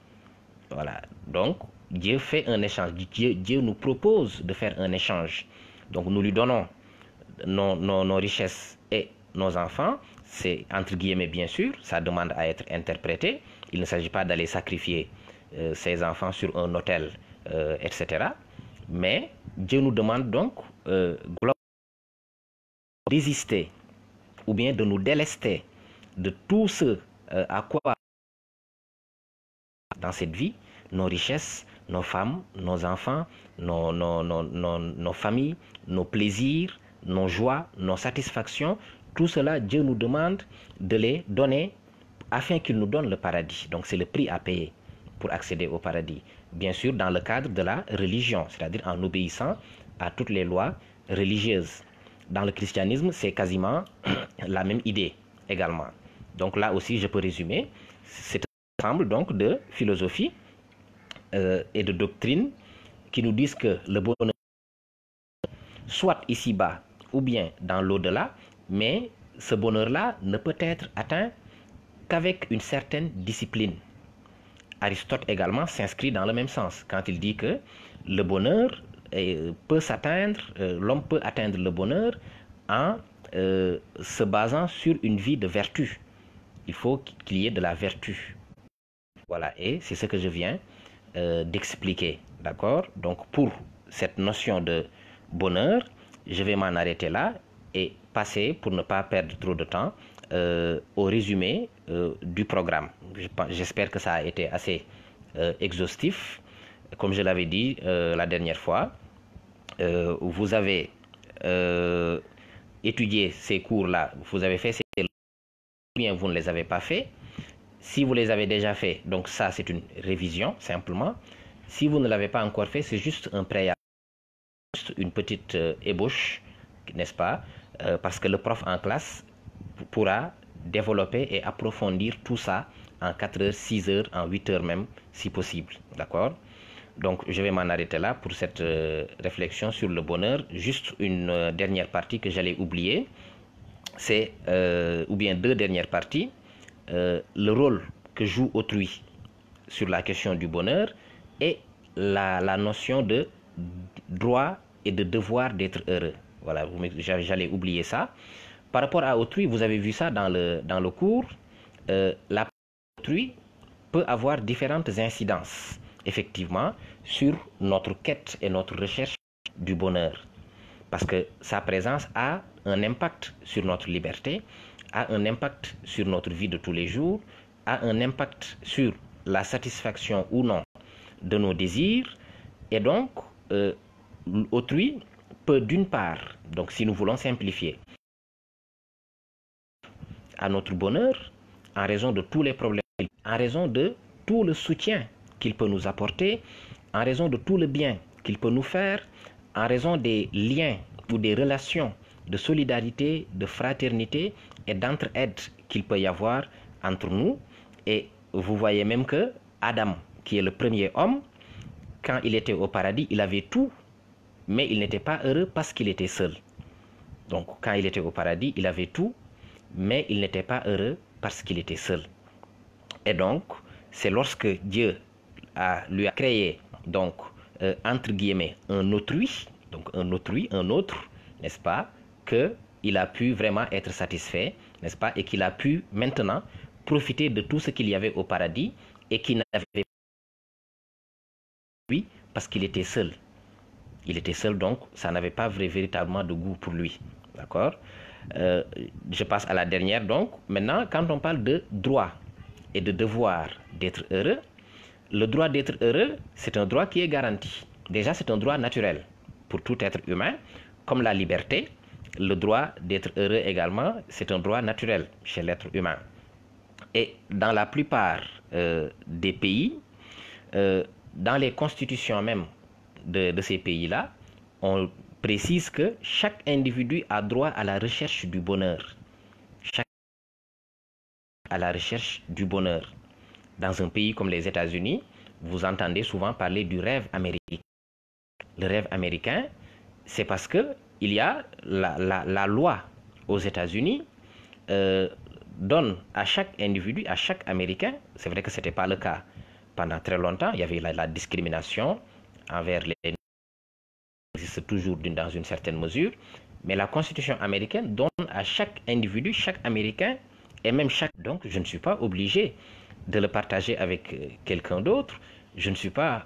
Voilà. Donc, Dieu fait un échange. Dieu nous propose de faire un échange. Donc, nous lui donnons nos richesses et nos enfants. C'est entre guillemets, bien sûr. Ça demande à être interprété. Il ne s'agit pas d'aller sacrifier ses enfants sur un autel, etc. Mais Dieu nous demande donc de résister ou bien de nous délester de tout ce à quoi dans cette vie, nos richesses, nos femmes, nos enfants, nos familles, nos plaisirs, nos joies, nos satisfactions, tout cela, Dieu nous demande de les donner afin qu'il nous donne le paradis. Donc c'est le prix à payer pour accéder au paradis. Bien sûr, dans le cadre de la religion, c'est-à-dire en obéissant à toutes les lois religieuses. Dans le christianisme, c'est quasiment la même idée également. Donc là aussi, je peux résumer. C'est un ensemble donc de philosophie et de doctrines qui nous disent que le bonheur, soit ici-bas ou bien dans l'au-delà, mais ce bonheur-là ne peut être atteint qu'avec une certaine discipline. Aristote également s'inscrit dans le même sens quand il dit que le bonheur peut s'atteindre, l'homme peut atteindre le bonheur en se basant sur une vie de vertu. Il faut qu'il y ait de la vertu. Voilà, et c'est ce que je viens d'expliquer, d'accord? Donc pour cette notion de bonheur, je vais m'en arrêter là et passer, pour ne pas perdre trop de temps, au résumé du programme. J'espère que ça a été assez exhaustif. Comme je l'avais dit la dernière fois, vous avez étudié ces cours-là, vous avez fait ces cours, ou bien vous ne les avez pas fait. Si vous les avez déjà fait, donc ça c'est une révision simplement. Si vous ne l'avez pas encore fait, c'est juste un préalable, juste une petite ébauche, n'est-ce pas? Parce que le prof en classe pourra développer et approfondir tout ça en 4 heures, 6 heures, en 8 heures même, si possible. D'accord? Donc, je vais m'en arrêter là pour cette réflexion sur le bonheur. Juste une dernière partie que j'allais oublier, c'est, ou bien 2 dernières parties, le rôle que joue autrui sur la question du bonheur et la notion de droit et de devoir d'être heureux. Voilà, j'allais oublier ça. Par rapport à autrui, vous avez vu ça dans le cours, la autrui peut avoir différentes incidences, effectivement, sur notre quête et notre recherche du bonheur. Parce que sa présence a un impact sur notre liberté, a un impact sur notre vie de tous les jours, a un impact sur la satisfaction ou non de nos désirs. Et donc, autrui peut d'une part, donc si nous voulons simplifier, à notre bonheur, en raison de tous les problèmes, en raison de tout le soutien qu'il peut nous apporter, en raison de tout le bien qu'il peut nous faire, en raison des liens ou des relations de solidarité, de fraternité et d'entraide qu'il peut y avoir entre nous. Et vous voyez même que Adam, qui est le premier homme, quand il était au paradis, il avait tout, mais il n'était pas heureux parce qu'il était seul. Donc, quand il était au paradis, il avait tout, mais il n'était pas heureux parce qu'il était seul. Et donc, c'est lorsque Dieu lui a créé, donc, entre guillemets, un autrui, donc un autrui, un autre, n'est-ce pas, qu'il a pu vraiment être satisfait, n'est-ce pas, et qu'il a pu maintenant profiter de tout ce qu'il y avait au paradis et qu'il n'avait pas lui parce qu'il était seul. Il était seul, donc ça n'avait pas véritablement de goût pour lui. D'accord? Je passe à la dernière. Donc, maintenant, quand on parle de droit et de devoir d'être heureux, le droit d'être heureux, c'est un droit qui est garanti. Déjà, c'est un droit naturel pour tout être humain, comme la liberté. Le droit d'être heureux également, c'est un droit naturel chez l'être humain. Et dans la plupart des pays, dans les constitutions même de ces pays-là, on précise que chaque individu a droit à la recherche du bonheur. Chaque à la recherche du bonheur. Dans un pays comme les États-Unis, vous entendez souvent parler du rêve américain. Le rêve américain, c'est parce que il y a la loi aux États-Unis donne à chaque individu, à chaque Américain, c'est vrai que ce n'était pas le cas pendant très longtemps, il y avait la discrimination envers les existe toujours dans une certaine mesure, mais la Constitution américaine donne à chaque individu, chaque Américain, et même chaque... Donc, je ne suis pas obligé de le partager avec quelqu'un d'autre. Je ne suis pas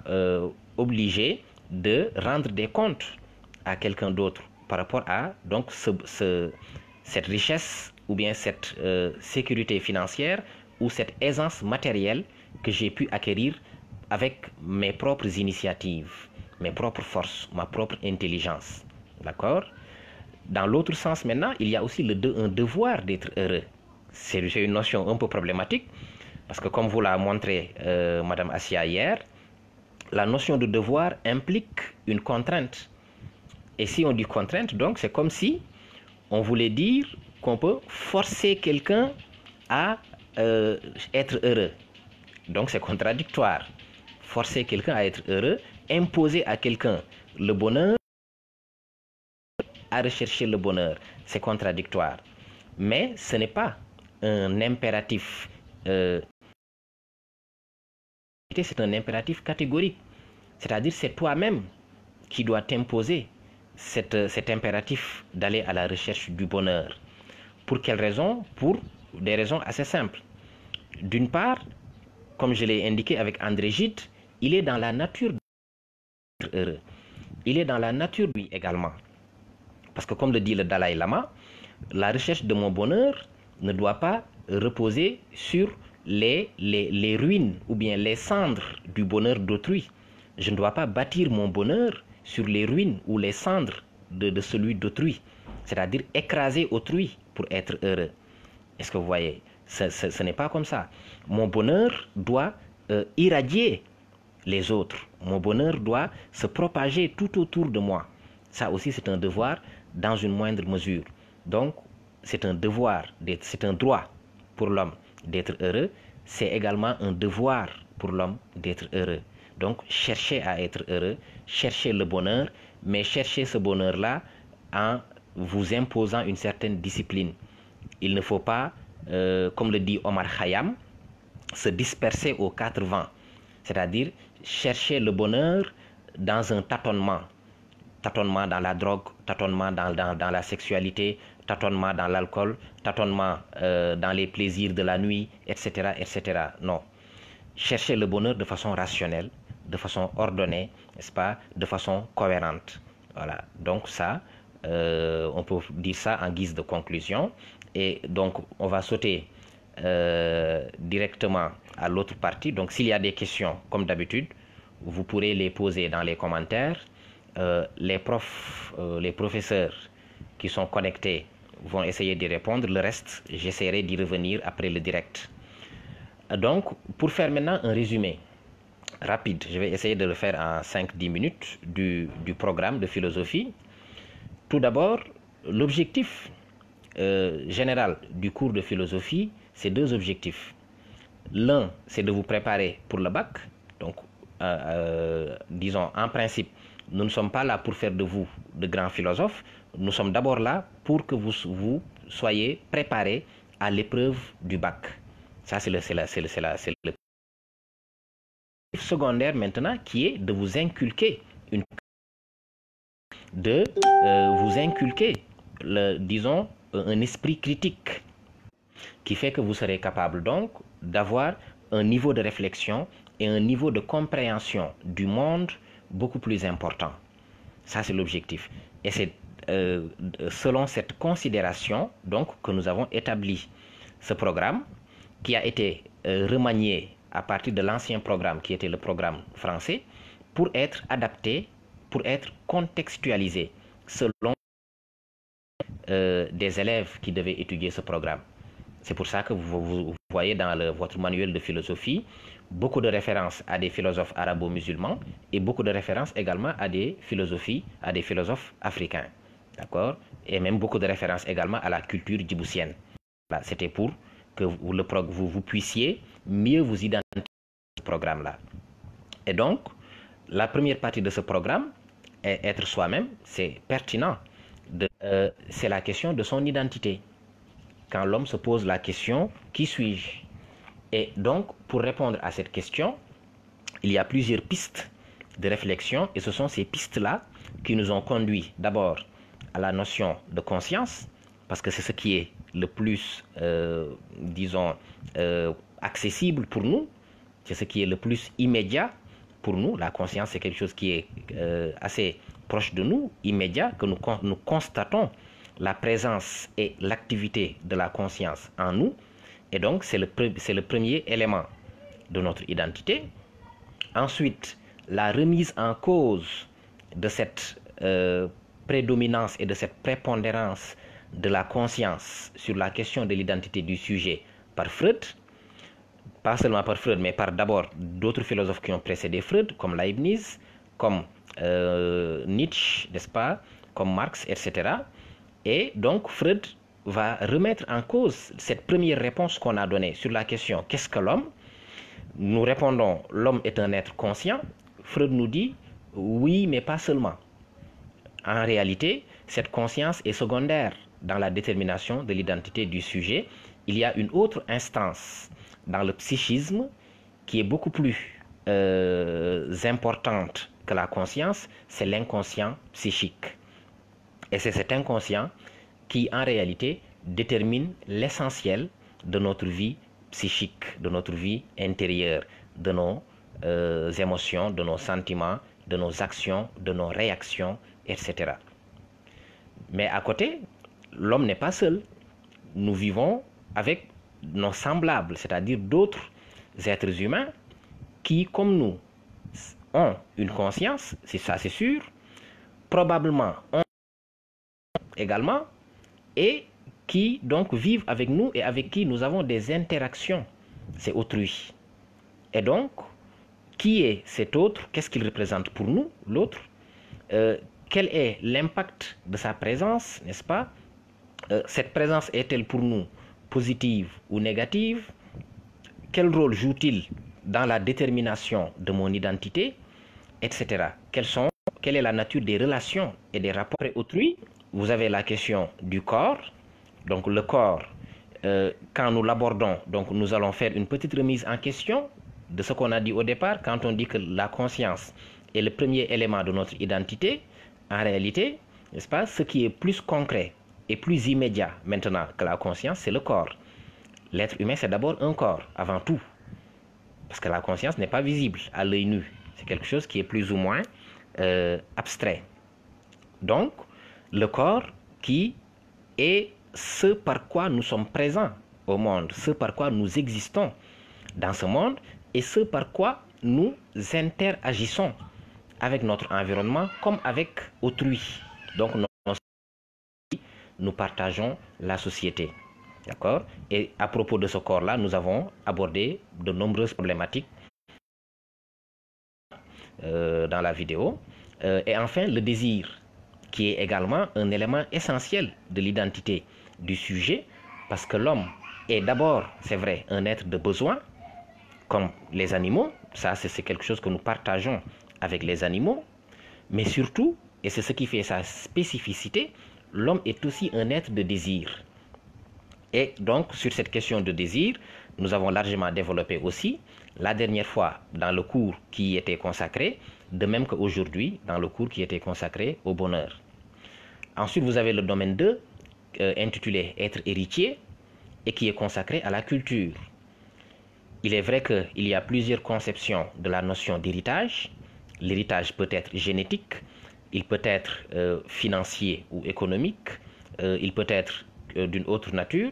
obligé de rendre des comptes à quelqu'un d'autre par rapport à donc cette richesse ou bien cette sécurité financière ou cette aisance matérielle que j'ai pu acquérir avec mes propres initiatives, mes propres forces, ma propre intelligence. D'accord? Dans l'autre sens maintenant, il y a aussi un devoir d'être heureux. C'est une notion un peu problématique parce que comme vous l'a montré Madame Assia hier, la notion de devoir implique une contrainte. Et si on dit contrainte, donc c'est comme si on voulait dire qu'on peut forcer quelqu'un à être heureux. Donc c'est contradictoire. Forcer quelqu'un à être heureux, imposer à quelqu'un le bonheur, à rechercher le bonheur, c'est contradictoire. Mais ce n'est pas un impératif, c'est un impératif catégorique. C'est-à-dire c'est toi-même qui dois t'imposer cet impératif d'aller à la recherche du bonheur. Pour quelles raisons? Pour des raisons assez simples. D'une part, comme je l'ai indiqué avec André Gide, il est dans la nature d'être heureux. Il est dans la nature lui également. Parce que comme le dit le Dalai Lama, la recherche de mon bonheur ne doit pas reposer sur les ruines ou bien les cendres du bonheur d'autrui. Je ne dois pas bâtir mon bonheur sur les ruines ou les cendres de celui d'autrui. C'est-à-dire écraser autrui pour être heureux. Est-ce que vous voyez? Ce n'est pas comme ça. Mon bonheur doit irradier les autres. Mon bonheur doit se propager tout autour de moi. Ça aussi, c'est un devoir dans une moindre mesure. Donc, c'est un devoir, c'est un droit pour l'homme d'être heureux. C'est également un devoir pour l'homme d'être heureux. Donc, cherchez à être heureux, cherchez le bonheur, mais cherchez ce bonheur-là en vous imposant une certaine discipline. Il ne faut pas, comme le dit Omar Khayyam, se disperser aux quatre vents. C'est-à-dire chercher le bonheur dans un tâtonnement. Tâtonnement dans la drogue, tâtonnement dans la sexualité, tâtonnement dans l'alcool, tâtonnement dans les plaisirs de la nuit, etc., etc. Non. Chercher le bonheur de façon rationnelle, de façon ordonnée, n'est-ce pas, de façon cohérente. Voilà. Donc ça, on peut dire ça en guise de conclusion. Et donc, on va sauter directement à l'autre partie. Donc, s'il y a des questions, comme d'habitude, vous pourrez les poser dans les commentaires. Les professeurs qui sont connectés vont essayer d'y répondre. Le reste, j'essaierai d'y revenir après le direct. Donc, pour faire maintenant un résumé rapide. Je vais essayer de le faire en 5-10 minutes du programme de philosophie. Tout d'abord, l'objectif général du cours de philosophie, c'est deux objectifs. L'un, c'est de vous préparer pour le bac. Donc, disons, en principe, nous ne sommes pas là pour faire de vous de grands philosophes. Nous sommes d'abord là pour que vous soyez préparés à l'épreuve du bac. Ça, c'est le secondaire maintenant, qui est de vous inculquer disons, un esprit critique qui fait que vous serez capable donc d'avoir un niveau de réflexion et un niveau de compréhension du monde beaucoup plus important. Ça, c'est l'objectif. Et c'est selon cette considération donc que nous avons établi ce programme qui a été remanié à partir de l'ancien programme qui était le programme français pour être adapté, pour être contextualisé selon des élèves qui devaient étudier ce programme. C'est pour ça que vous voyez dans votre manuel de philosophie beaucoup de références à des philosophes arabo-musulmans et beaucoup de références également à des philosophes africains. D'accord? Et même beaucoup de références également à la culture djiboutienne. Voilà, c'était pour que vous puissiez mieux vous identifier à ce programme-là. Et donc, la première partie de ce programme, est être soi-même, c'est pertinent. C'est la question de son identité. Quand l'homme se pose la question, qui suis-je? Et donc, pour répondre à cette question, il y a plusieurs pistes de réflexion et ce sont ces pistes-là qui nous ont conduit d'abord à la notion de conscience, parce que c'est ce qui est le plus, disons, accessible pour nous, c'est ce qui est le plus immédiat pour nous. La conscience, c'est quelque chose qui est assez proche de nous, immédiat, que nous constatons la présence et l'activité de la conscience en nous. Et donc, c'est le premier élément de notre identité. Ensuite, la remise en cause de cette prédominance et de cette prépondérance de la conscience sur la question de l'identité du sujet par Freud, pas seulement par Freud, mais par d'abord d'autres philosophes qui ont précédé Freud, comme Leibniz, comme Nietzsche, n'est-ce pas, comme Marx, etc. Et donc, Freud va remettre en cause cette première réponse qu'on a donnée sur la question « Qu'est-ce que l'homme ?» Nous répondons « L'homme est un être conscient ». Freud nous dit « Oui, mais pas seulement ». En réalité, cette conscience est secondaire dans la détermination de l'identité du sujet. Il y a une autre instance dans le psychisme qui est beaucoup plus importante que la conscience, c'est l'inconscient psychique. Et c'est cet inconscient qui, en réalité, détermine l'essentiel de notre vie psychique, de notre vie intérieure, de nos émotions, de nos sentiments, de nos actions, de nos réactions, etc. Mais à côté, l'homme n'est pas seul. Nous vivons avec nos semblables, c'est-à-dire d'autres êtres humains qui, comme nous, ont une conscience, c'est ça, c'est sûr, probablement ont également, et qui donc vivent avec nous et avec qui nous avons des interactions. C'est autrui. Et donc, qui est cet autre? Qu'est-ce qu'il représente pour nous, l'autre? Quel est l'impact de sa présence, n'est-ce pas? Cette présence est-elle pour nous positive ou négative? Quel rôle joue-t-il dans la détermination de mon identité, etc. Quelle est la nature des relations et des rapports autrui? Vous avez la question du corps. Donc le corps, quand nous l'abordons, donc nous allons faire une petite remise en question de ce qu'on a dit au départ. Quand on dit que la conscience est le premier élément de notre identité, en réalité, n'est-ce pas, ce qui est plus concret et plus immédiat maintenant que la conscience, c'est le corps. L'être humain, c'est d'abord un corps, avant tout. Parce que la conscience n'est pas visible à l'œil nu. C'est quelque chose qui est plus ou moins abstrait. Donc, le corps qui est ce par quoi nous sommes présents au monde, ce par quoi nous existons dans ce monde et ce par quoi nous interagissons avec notre environnement comme avec autrui. Donc, nous partageons la société. D'accord? Et à propos de ce corps-là, nous avons abordé de nombreuses problématiques dans la vidéo. Et enfin, le désir, qui est également un élément essentiel de l'identité du sujet, parce que l'homme est d'abord, c'est vrai, un être de besoin, comme les animaux. Ça, c'est quelque chose que nous partageons avec les animaux. Mais surtout, et c'est ce qui fait sa spécificité, l'homme est aussi un être de désir. Et donc, sur cette question de désir, nous avons largement développé aussi la dernière fois dans le cours qui y était consacré, de même qu'aujourd'hui dans le cours qui était consacré au bonheur. Ensuite, vous avez le domaine 2, intitulé Être héritier, et qui est consacré à la culture. Il est vrai qu'il y a plusieurs conceptions de la notion d'héritage. L'héritage peut être génétique, il peut être financier ou économique, il peut être d'une autre nature,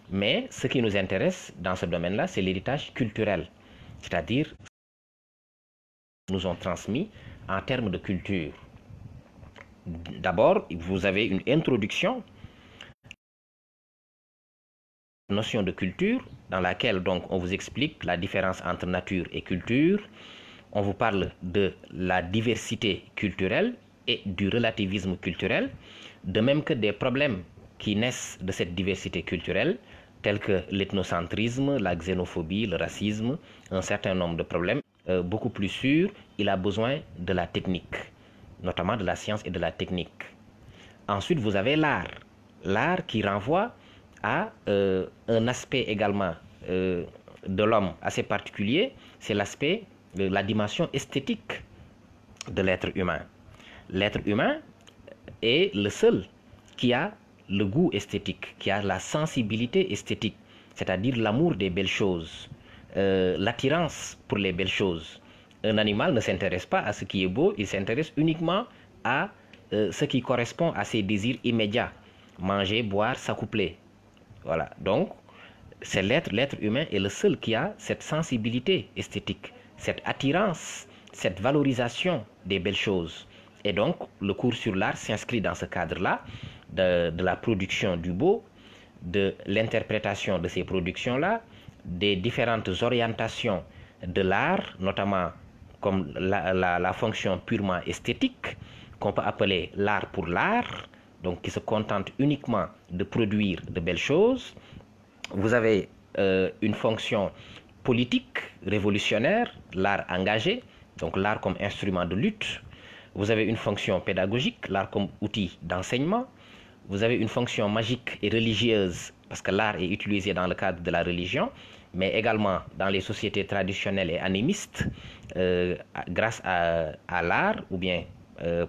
mais ce qui nous intéresse dans ce domaine-là, c'est l'héritage culturel, c'est-à-dire nous ont transmis en termes de culture. D'abord, vous avez une introduction, notion de culture, dans laquelle donc on vous explique la différence entre nature et culture. On vous parle de la diversité culturelle et du relativisme culturel, de même que des problèmes qui naissent de cette diversité culturelle, tels que l'ethnocentrisme, la xénophobie, le racisme, un certain nombre de problèmes. Beaucoup plus sûr, il a besoin de la technique, notamment de la science et de la technique. Ensuite, vous avez l'art. L'art qui renvoie à un aspect également de l'homme assez particulier, c'est l'aspect de la dimension esthétique de l'être humain. L'être humain est le seul qui a le goût esthétique, qui a la sensibilité esthétique, c'est-à-dire l'amour des belles choses, l'attirance pour les belles choses. Un animal ne s'intéresse pas à ce qui est beau, il s'intéresse uniquement à ce qui correspond à ses désirs immédiats. Manger, boire, s'accoupler. Voilà. Donc, c'est l'être humain est le seul qui a cette sensibilité esthétique, cette attirance, cette valorisation des belles choses. Et donc, le cours sur l'art s'inscrit dans ce cadre-là, de la production du beau, de l'interprétation de ces productions-là, des différentes orientations de l'art, notamment comme la fonction purement esthétique, qu'on peut appeler l'art pour l'art, donc qui se contente uniquement de produire de belles choses. Vous avez une fonction politique, révolutionnaire, l'art engagé, donc l'art comme instrument de lutte. Vous avez une fonction pédagogique, l'art comme outil d'enseignement. Vous avez une fonction magique et religieuse, parce que l'art est utilisé dans le cadre de la religion, mais également dans les sociétés traditionnelles et animistes, grâce à l'art, ou bien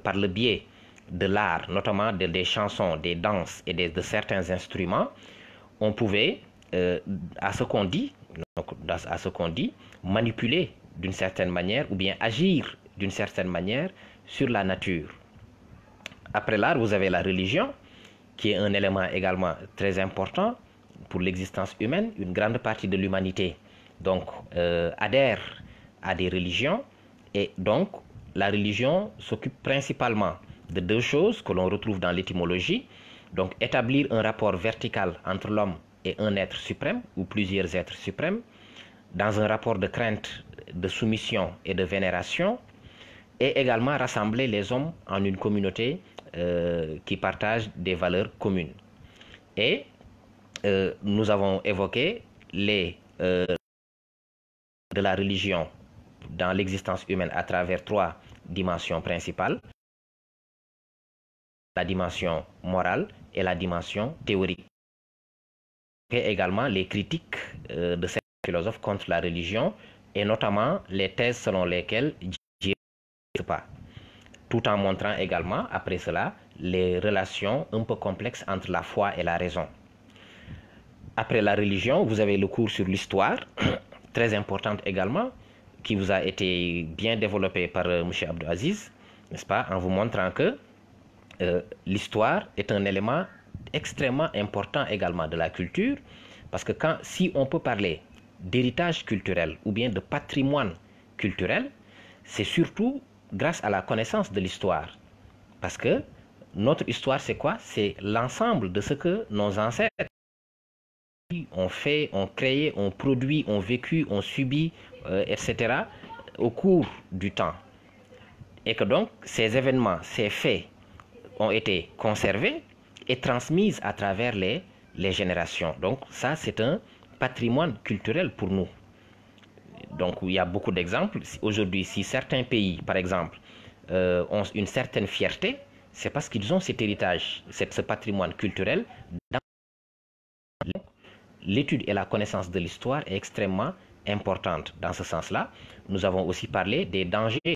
par le biais de l'art, notamment des chansons, des danses et de certains instruments, on pouvait, à ce qu'on dit, manipuler d'une certaine manière, ou bien agir d'une certaine manière sur la nature. Après l'art, vous avez la religion, qui est un élément également très important pour l'existence humaine. Une grande partie de l'humanité donc adhère à des religions, et donc la religion s'occupe principalement de deux choses que l'on retrouve dans l'étymologie. Donc établir un rapport vertical entre l'homme et un être suprême ou plusieurs êtres suprêmes, dans un rapport de crainte, de soumission et de vénération, et également rassembler les hommes en une communauté qui partage des valeurs communes. Et nous avons évoqué les de la religion dans l'existence humaine à travers trois dimensions principales: la dimension morale et la dimension théorique. Et également les critiques de ces philosophes contre la religion, et notamment les thèses selon lesquelles Dieu n'existe pas, tout en montrant également après cela les relations un peu complexes entre la foi et la raison. Après la religion, vous avez le cours sur l'histoire, très importante également, qui vous a été bien développé par M. Abdou Aziz, n'est-ce pas, en vous montrant que l'histoire est un élément extrêmement important également de la culture, parce que si on peut parler d'héritage culturel ou bien de patrimoine culturel, c'est surtout grâce à la connaissance de l'histoire. Parce que notre histoire, c'est quoi? C'est l'ensemble de ce que nos ancêtres ont fait, ont créé, ont produit, ont vécu, ont subi, etc. au cours du temps. et que donc ces événements, ces faits ont été conservés et transmis à travers les générations. Donc ça, c'est un patrimoine culturel pour nous. Donc il y a beaucoup d'exemples. Aujourd'hui, si certains pays, par exemple, ont une certaine fierté, c'est parce qu'ils ont cet héritage, ce patrimoine culturel. L'étude et la connaissance de l'histoire est extrêmement importante dans ce sens-là. Nous avons aussi parlé des dangers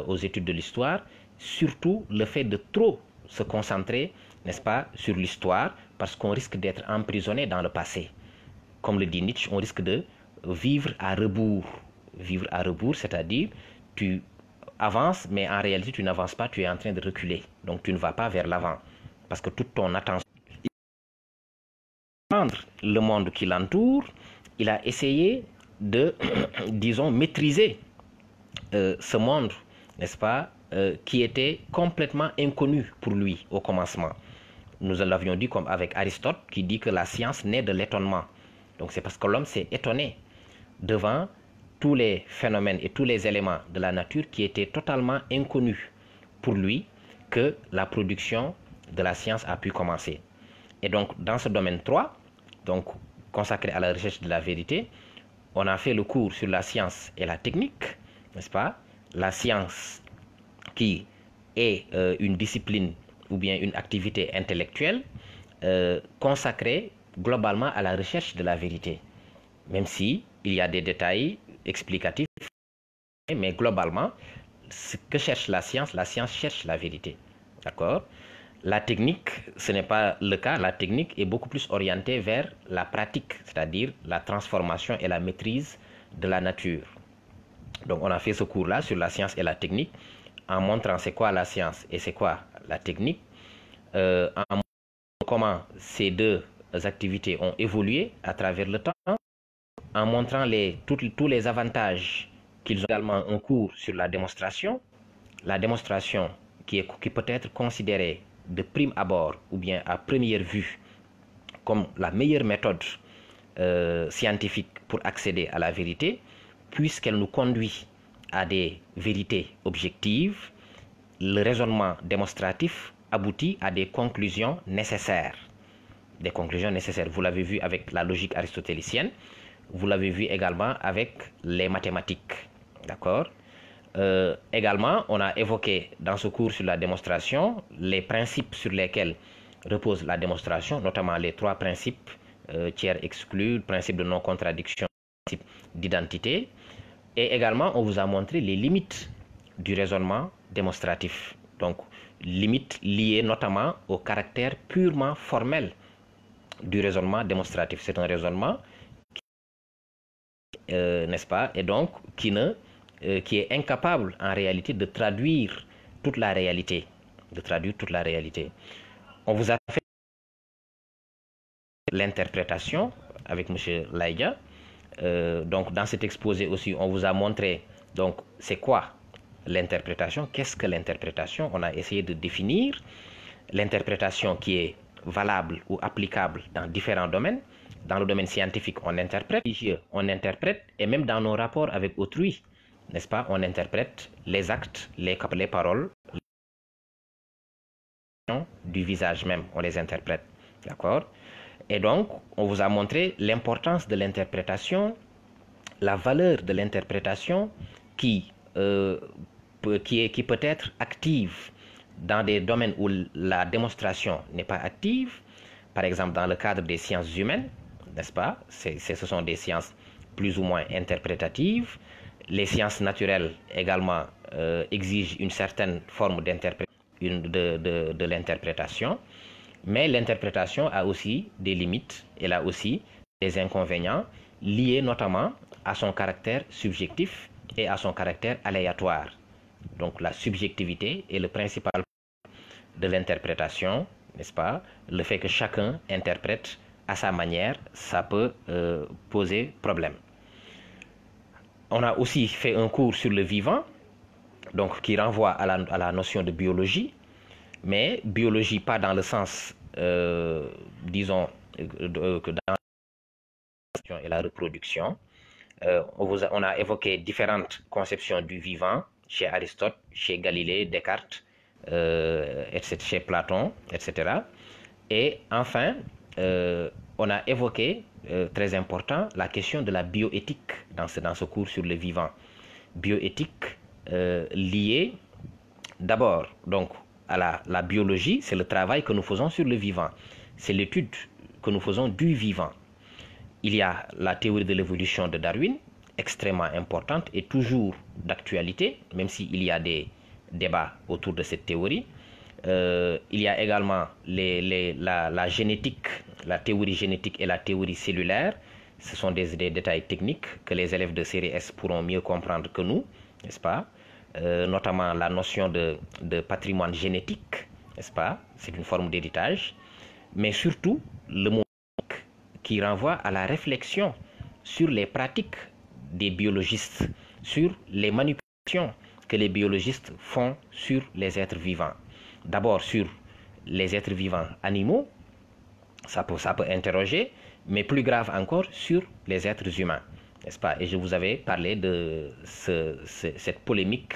aux études de l'histoire, surtout le fait de trop se concentrer, n'est-ce pas, sur l'histoire, parce qu'on risque d'être emprisonné dans le passé. Comme le dit Nietzsche, on risque de vivre à rebours. Vivre à rebours, c'est-à-dire tu avances, mais en réalité tu n'avances pas, tu es en train de reculer. Donc tu ne vas pas vers l'avant, parce que toute ton attention le monde qui l'entoure, il a essayé de, disons, maîtriser ce monde, n'est-ce pas, qui était complètement inconnu pour lui au commencement. Nous l'avions dit comme avec Aristote, qui dit que la science naît de l'étonnement. Donc c'est parce que l'homme s'est étonné devant tous les phénomènes et tous les éléments de la nature qui étaient totalement inconnus pour lui que la production de la science a pu commencer. Et donc dans ce domaine 3, donc consacré à la recherche de la vérité, on a fait le cours sur la science et la technique, n'est-ce pas? La science qui est une discipline ou bien une activité intellectuelle consacrée globalement à la recherche de la vérité, même si il y a des détails explicatifs, mais globalement, ce que cherche la science cherche la vérité. D'accord? La technique, ce n'est pas le cas. La technique est beaucoup plus orientée vers la pratique, c'est-à-dire la transformation et la maîtrise de la nature. Donc on a fait ce cours-là sur la science et la technique, en montrant c'est quoi la science et c'est quoi la technique, en montrant comment ces deux activités ont évolué à travers le temps, en montrant tous les avantages qu'ils ont. Également un cours sur la démonstration qui peut être considérée de prime abord ou bien à première vue comme la meilleure méthode scientifique pour accéder à la vérité, puisqu'elle nous conduit à des vérités objectives. Le raisonnement démonstratif aboutit à des conclusions nécessaires. Des conclusions nécessaires. Vous l'avez vu avec la logique aristotélicienne, vous l'avez vu également avec les mathématiques. D'accord? Également, on a évoqué dans ce cours sur la démonstration les principes sur lesquels repose la démonstration, notamment les 3 principes, tiers exclu, principe de non-contradiction, principe d'identité. Et également, on vous a montré les limites du raisonnement démonstratif. Donc, limites liées notamment au caractère purement formel du raisonnement démonstratif. C'est un raisonnement, n'est-ce pas, et donc qui est incapable en réalité de traduire toute la réalité. On vous a fait l'interprétation avec M. Laïga. Donc dans cet exposé aussi, on vous a montré donc c'est quoi l'interprétation, qu'est-ce que l'interprétation. On a essayé de définir l'interprétation qui est valable ou applicable dans différents domaines. Dans le domaine scientifique, on interprète, et même dans nos rapports avec autrui, n'est-ce pas, on interprète les actes, les paroles, du visage même, on les interprète. D'accord? Et donc, on vous a montré l'importance de l'interprétation, la valeur de l'interprétation qui peut être active dans des domaines où la démonstration n'est pas active. Par exemple, dans le cadre des sciences humaines, n'est-ce pas? Ce sont des sciences plus ou moins interprétatives. Les sciences naturelles également exigent une certaine forme de l'interprétation. Mais l'interprétation a aussi des limites, elle a aussi des inconvénients liés notamment à son caractère subjectif et à son caractère aléatoire. Donc la subjectivité est le principal de l'interprétation, n'est-ce pas? Le fait que chacun interprète à sa manière, ça peut poser problème. On a aussi fait un cours sur le vivant, donc qui renvoie à la notion de biologie, mais biologie pas dans le sens, disons, que dans la reproduction, on a évoqué différentes conceptions du vivant chez Aristote, chez Galilée, Descartes, etc., chez Platon, etc. Et enfin, on a évoqué, très important, la question de la bioéthique dans ce cours sur le vivant. Bioéthique liée d'abord donc à la biologie, c'est le travail que nous faisons sur le vivant. C'est l'étude que nous faisons du vivant. Il y a la théorie de l'évolution de Darwin, extrêmement importante et toujours d'actualité, même s'il y a des débats autour de cette théorie. Il y a également la génétique, la théorie génétique et la théorie cellulaire. Ce sont des détails techniques que les élèves de série S pourront mieux comprendre que nous, n'est-ce pas? Notamment la notion de patrimoine génétique, n'est-ce pas? C'est une forme d'héritage. Mais surtout, le mot qui renvoie à la réflexion sur les pratiques des biologistes, sur les manipulations que les biologistes font sur les êtres vivants. D'abord sur les êtres vivants animaux, ça peut interroger, mais plus grave encore sur les êtres humains, n'est-ce pas? Et je vous avais parlé de cette polémique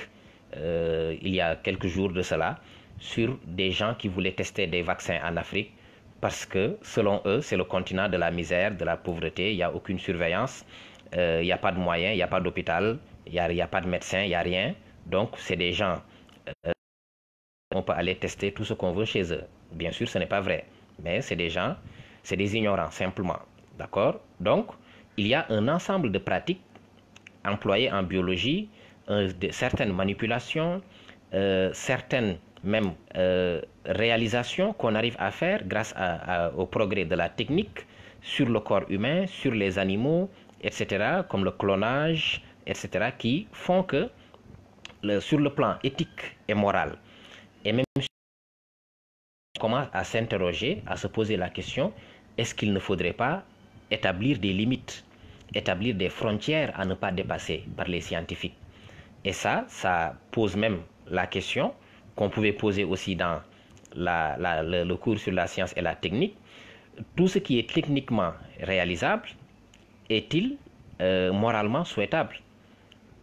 il y a quelques jours de cela sur des gens qui voulaient tester des vaccins en Afrique parce que selon eux c'est le continent de la misère, de la pauvreté, il n'y a aucune surveillance, il n'y a pas de moyens, il n'y a pas d'hôpital, il n'y a pas de médecin, il n'y a rien. Donc c'est des gens, on peut aller tester tout ce qu'on veut chez eux. Bien sûr ce n'est pas vrai, mais c'est des gens, c'est des ignorants simplement, d'accord? Donc il y a un ensemble de pratiques employées en biologie, certaines manipulations, certaines même réalisations qu'on arrive à faire grâce au progrès de la technique sur le corps humain, sur les animaux, etc., comme le clonage, etc., qui font que sur le plan éthique et moral, et même on commence à s'interroger, à se poser la question, est-ce qu'il ne faudrait pas établir des limites, établir des frontières à ne pas dépasser par les scientifiques? Et ça pose même la question qu'on pouvait poser aussi dans le cours sur la science et la technique. Tout ce qui est techniquement réalisable est-il moralement souhaitable?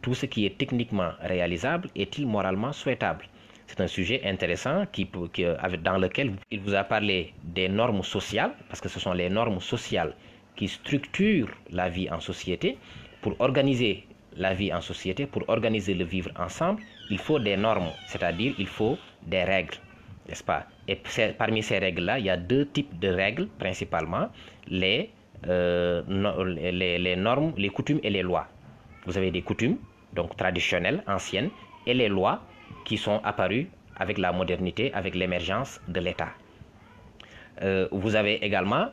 Tout ce qui est techniquement réalisable est-il moralement souhaitable? C'est un sujet intéressant dans lequel il vous a parlé des normes sociales, parce que ce sont les normes sociales qui structurent la vie en société. Pour organiser la vie en société, pour organiser le vivre ensemble, il faut des normes, c'est-à-dire il faut des règles, n'est-ce pas? Et parmi ces règles-là, il y a deux types de règles principalement, les normes, les coutumes et les lois. Vous avez des coutumes, donc traditionnelles, anciennes, et les lois qui sont apparues avec la modernité, avec l'émergence de l'État. Vous avez également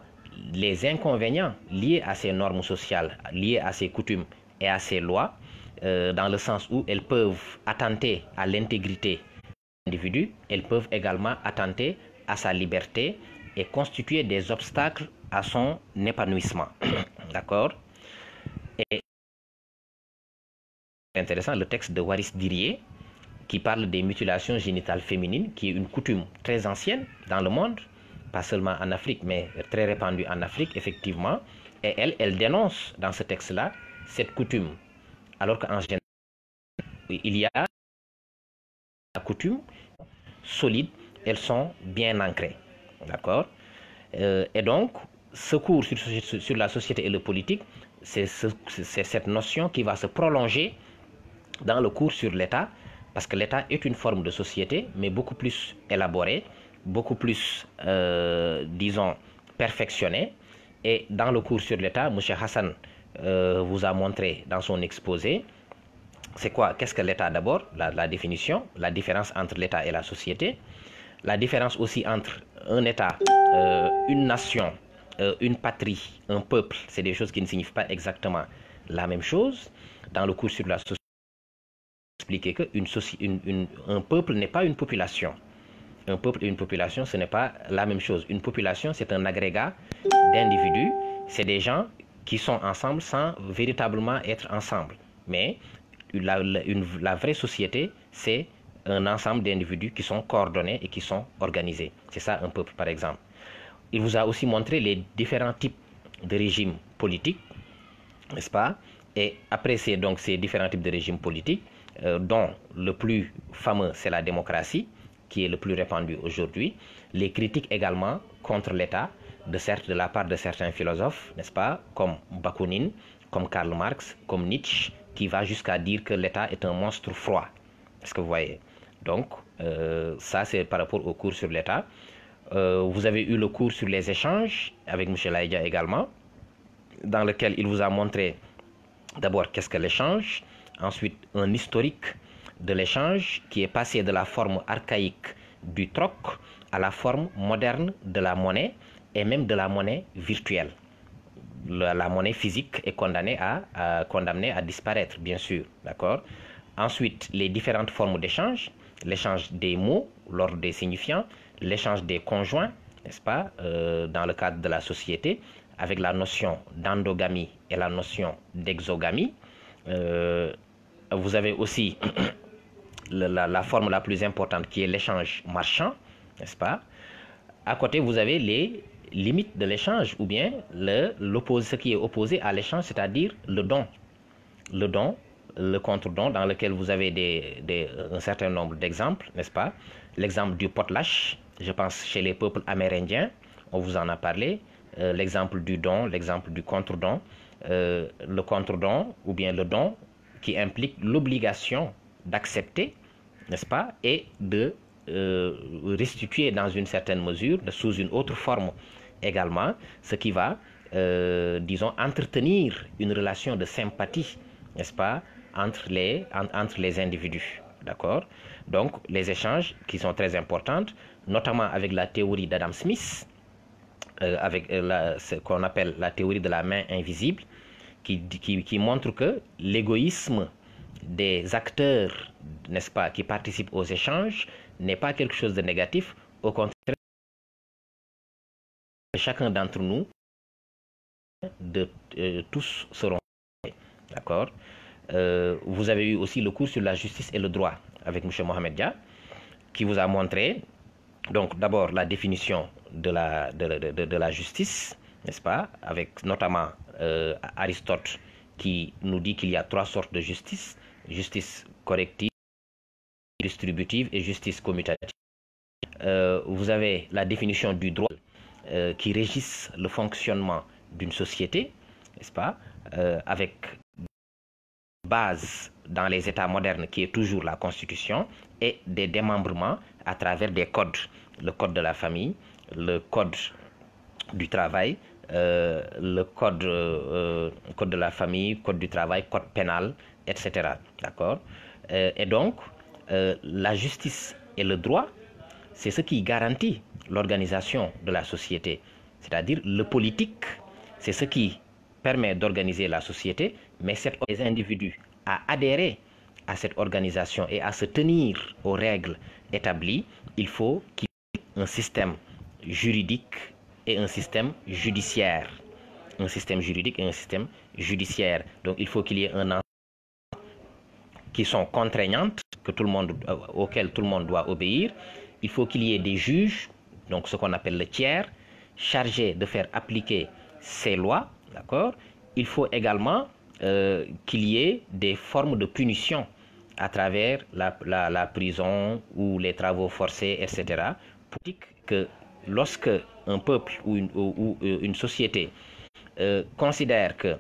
les inconvénients liés à ces normes sociales, liés à ces coutumes et à ces lois, dans le sens où elles peuvent attenter à l'intégrité de l'individu, elles peuvent également attenter à sa liberté et constituer des obstacles à son épanouissement. D'accord? Et c'est intéressant le texte de Waris Dirié qui parle des mutilations génitales féminines, qui est une coutume très ancienne dans le monde, pas seulement en Afrique, mais très répandue en Afrique, effectivement. Et elle dénonce dans ce texte-là cette coutume. Alors qu'en général, il y a la coutume solide, elles sont bien ancrées. D'accord? Et donc, ce cours sur la société et le politique, c'est cette notion qui va se prolonger dans le cours sur l'État, parce que l'État est une forme de société, mais beaucoup plus élaborée, beaucoup plus, disons, perfectionnée. Et dans le cours sur l'État, M. Hassan vous a montré dans son exposé, c'est quoi? Qu'est-ce que l'État d'abord? La définition, la différence entre l'État et la société, la différence aussi entre un État, une nation, une patrie, un peuple, c'est des choses qui ne signifient pas exactement la même chose. Dans le cours sur la société, expliquer qu'un peuple n'est pas une population. Un peuple et une population, ce n'est pas la même chose. Une population, c'est un agrégat d'individus. C'est des gens qui sont ensemble sans véritablement être ensemble. Mais la vraie société, c'est un ensemble d'individus qui sont coordonnés et qui sont organisés. C'est ça un peuple, par exemple. Il vous a aussi montré les différents types de régimes politiques, n'est-ce pas? Et après donc ces différents types de régimes politiques, dont le plus fameux, c'est la démocratie, qui est le plus répandu aujourd'hui, les critiques également contre l'État de la part de certains philosophes, n'est-ce pas, comme Bakounine, comme Karl Marx, comme Nietzsche, qui va jusqu'à dire que l'État est un monstre froid. Est-ce que vous voyez? Donc, ça, c'est par rapport au cours sur l'État. Vous avez eu le cours sur les échanges avec M. Laïdia également, dans lequel il vous a montré d'abord qu'est-ce que l'échange, ensuite un historique de l'échange qui est passé de la forme archaïque du troc à la forme moderne de la monnaie et même de la monnaie virtuelle. La monnaie physique est condamnée à disparaître, bien sûr, d'accord. Ensuite, les différentes formes d'échange, l'échange des mots, l'ordre des signifiants, l'échange des conjoints, n'est-ce pas, dans le cadre de la société, avec la notion d'endogamie et la notion d'exogamie. Vous avez aussi la forme la plus importante qui est l'échange marchand, n'est-ce pas? À côté, vous avez les limites de l'échange ou bien ce qui est opposé à l'échange, c'est-à-dire le don. Le don, le contre-don, dans lequel vous avez un certain nombre d'exemples, n'est-ce pas? L'exemple du potlatch, je pense chez les peuples amérindiens, on vous en a parlé. L'exemple du don, l'exemple du contre-don. Le contre-don ou bien le don qui implique l'obligation d'accepter, n'est-ce pas, et de restituer dans une certaine mesure, sous une autre forme également, ce qui va, disons, entretenir une relation de sympathie, n'est-ce pas, entre les individus. D'accord? Donc, les échanges qui sont très importants, notamment avec la théorie d'Adam Smith, avec ce qu'on appelle la théorie de la main invisible, qui montre que l'égoïsme des acteurs, n'est-ce pas, qui participent aux échanges n'est pas quelque chose de négatif. Au contraire, chacun d'entre nous, tous seront, d'accord. Vous avez eu aussi le cours sur la justice et le droit avec M. Mohamed Dia, qui vous a montré, donc d'abord la définition de la justice, n'est-ce pas, avec notamment Aristote qui nous dit qu'il y a 3 sortes de justice: justice corrective, distributive et justice commutative. Vous avez la définition du droit qui régisse le fonctionnement d'une société, n'est-ce pas, avec base dans les États modernes qui est toujours la Constitution et des démembrements à travers des codes. Le code de la famille, le code du travail, le code de la famille, code du travail, code pénal, etc. D'accord? Et donc, la justice et le droit, c'est ce qui garantit l'organisation de la société. C'est-à-dire le politique, c'est ce qui permet d'organiser la société, mais les individus à adhérer à cette organisation et à se tenir aux règles établies, il faut qu'il y ait un système juridique et un système judiciaire. Un système juridique et un système judiciaire. Donc il faut qu'il y ait un ensemble qui sont contraignantes, auxquelles tout le monde doit obéir. Il faut qu'il y ait des juges, donc ce qu'on appelle le tiers, chargés de faire appliquer ces lois, d'accord? Il faut également qu'il y ait des formes de punition à travers la prison ou les travaux forcés, etc. Pour que lorsque un peuple ou une société considère que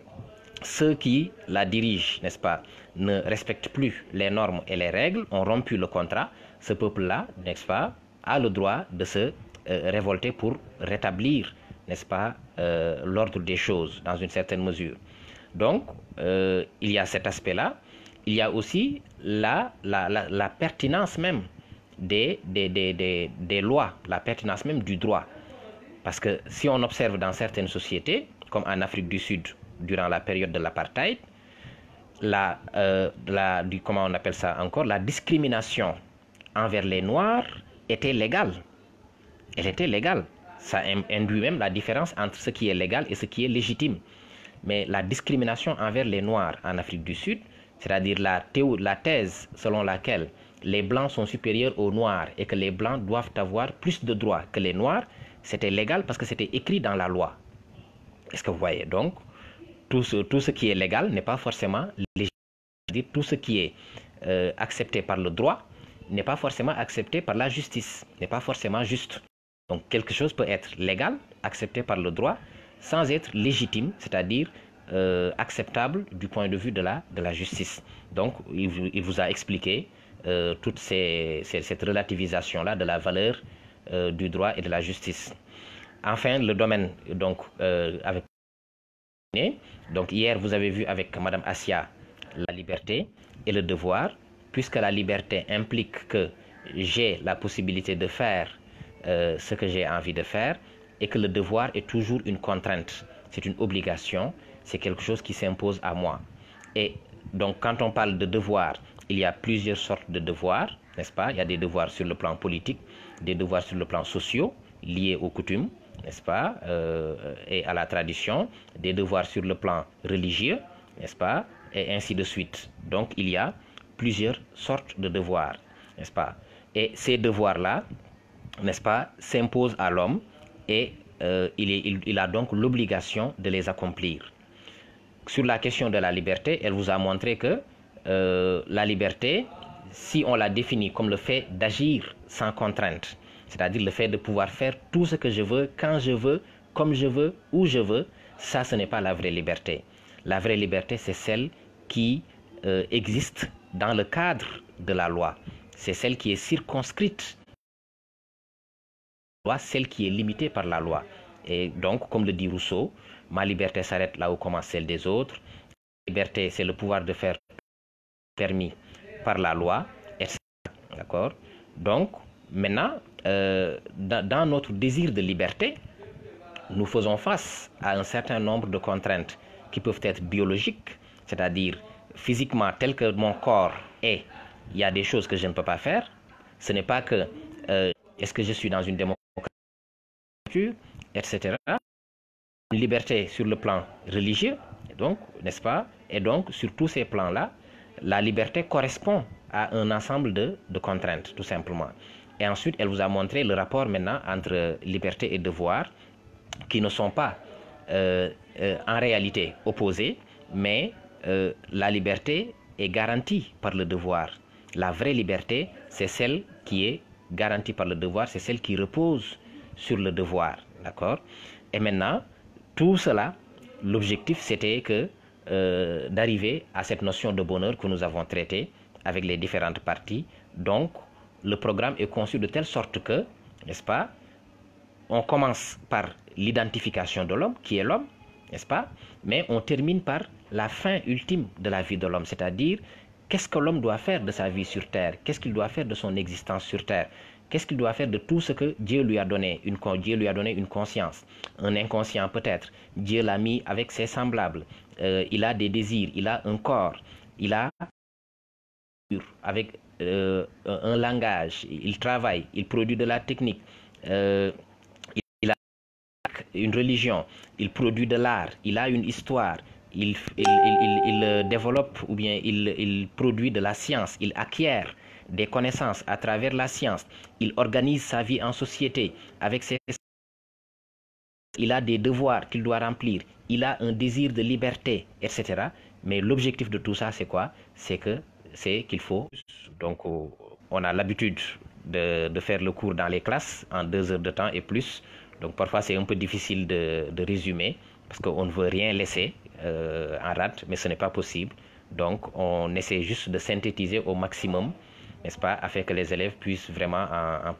ceux qui la dirigent, n'est-ce pas, ne respectent plus les normes et les règles, ont rompu le contrat, ce peuple-là, n'est-ce pas, a le droit de se révolter pour rétablir, n'est-ce pas, l'ordre des choses dans une certaine mesure. Donc, il y a cet aspect-là. Il y a aussi la pertinence même des lois, la pertinence même du droit. Parce que si on observe dans certaines sociétés, comme en Afrique du Sud, durant la période de l'apartheid, comment on appelle ça encore, la discrimination envers les Noirs était légale. Elle était légale. Ça induit même la différence entre ce qui est légal et ce qui est légitime. Mais la discrimination envers les Noirs en Afrique du Sud, c'est-à-dire la thèse selon laquelle les Blancs sont supérieurs aux Noirs et que les Blancs doivent avoir plus de droits que les Noirs, c'était légal parce que c'était écrit dans la loi. Est-ce que vous voyez? Donc, tout ce qui est légal n'est pas forcément légitime. C'est-à-dire tout ce qui est accepté par le droit n'est pas forcément accepté par la justice, n'est pas forcément juste. Donc quelque chose peut être légal, accepté par le droit, sans être légitime, c'est-à-dire acceptable du point de vue de la justice. Donc il vous a expliqué toute cette relativisation-là de la valeur du droit et de la justice. Enfin, le domaine, donc, donc hier, vous avez vu avec Madame Assia la liberté et le devoir, puisque la liberté implique que j'ai la possibilité de faire ce que j'ai envie de faire et que le devoir est toujours une contrainte, c'est une obligation, c'est quelque chose qui s'impose à moi. Et donc quand on parle de devoir, il y a plusieurs sortes de devoirs, n'est-ce pas? Il y a des devoirs sur le plan politique, des devoirs sur le plan social, liés aux coutumes, n'est-ce pas, et à la tradition, des devoirs sur le plan religieux, n'est-ce pas, et ainsi de suite. Donc il y a plusieurs sortes de devoirs, n'est-ce pas? Et ces devoirs-là, n'est-ce pas, s'imposent à l'homme et il a donc l'obligation de les accomplir. Sur la question de la liberté, elle vous a montré que la liberté, si on la définit comme le fait d'agir sans contrainte, c'est-à-dire le fait de pouvoir faire tout ce que je veux, quand je veux, comme je veux, où je veux, ça, ce n'est pas la vraie liberté. La vraie liberté, c'est celle qui existe dans le cadre de la loi. C'est celle qui est circonscrite, celle qui est limitée par la loi. Et donc, comme le dit Rousseau, ma liberté s'arrête là où commence celle des autres. La liberté, c'est le pouvoir de faire permis par la loi, etc. D'accord? Donc, maintenant, dans notre désir de liberté, nous faisons face à un certain nombre de contraintes qui peuvent être biologiques, c'est-à-dire physiquement, tel que mon corps est, il y a des choses que je ne peux pas faire. Ce n'est pas que est-ce que je suis dans une démocratie, etc. Une liberté sur le plan religieux, donc, n'est-ce pas? Et donc, sur tous ces plans-là, la liberté correspond à un ensemble de contraintes, tout simplement. Et ensuite, elle vous a montré le rapport maintenant entre liberté et devoir, qui ne sont pas en réalité opposés, mais la liberté est garantie par le devoir. La vraie liberté, c'est celle qui est garantie par le devoir, c'est celle qui repose sur le devoir. D'accord? Et maintenant, tout cela, l'objectif, c'était que d'arriver à cette notion de bonheur que nous avons traitée avec les différentes parties. Donc, le programme est conçu de telle sorte que, n'est-ce pas, on commence par l'identification de l'homme, qui est l'homme, n'est-ce pas, mais on termine par la fin ultime de la vie de l'homme, c'est-à-dire qu'est-ce que l'homme doit faire de sa vie sur Terre, qu'est-ce qu'il doit faire de son existence sur Terre, qu'est-ce qu'il doit faire de tout ce que Dieu lui a donné. Dieu lui a donné une conscience, un inconscient peut-être. Dieu l'a mis avec ses semblables. Il a des désirs, il a un corps, il a avec un langage, il travaille, il produit de la technique, il a une religion, il produit de l'art, il a une histoire, il développe ou bien il produit de la science, il acquiert des connaissances à travers la science, il organise sa vie en société avec ses... Il a des devoirs qu'il doit remplir, il a un désir de liberté, etc. Mais l'objectif de tout ça, c'est quoi? C'est qu'il faut... Donc, on a l'habitude de faire le cours dans les classes en 2 heures de temps et plus. Donc, parfois, c'est un peu difficile de résumer parce qu'on ne veut rien laisser en rade, mais ce n'est pas possible. Donc, on essaie juste de synthétiser au maximum, n'est-ce pas, afin que les élèves puissent vraiment en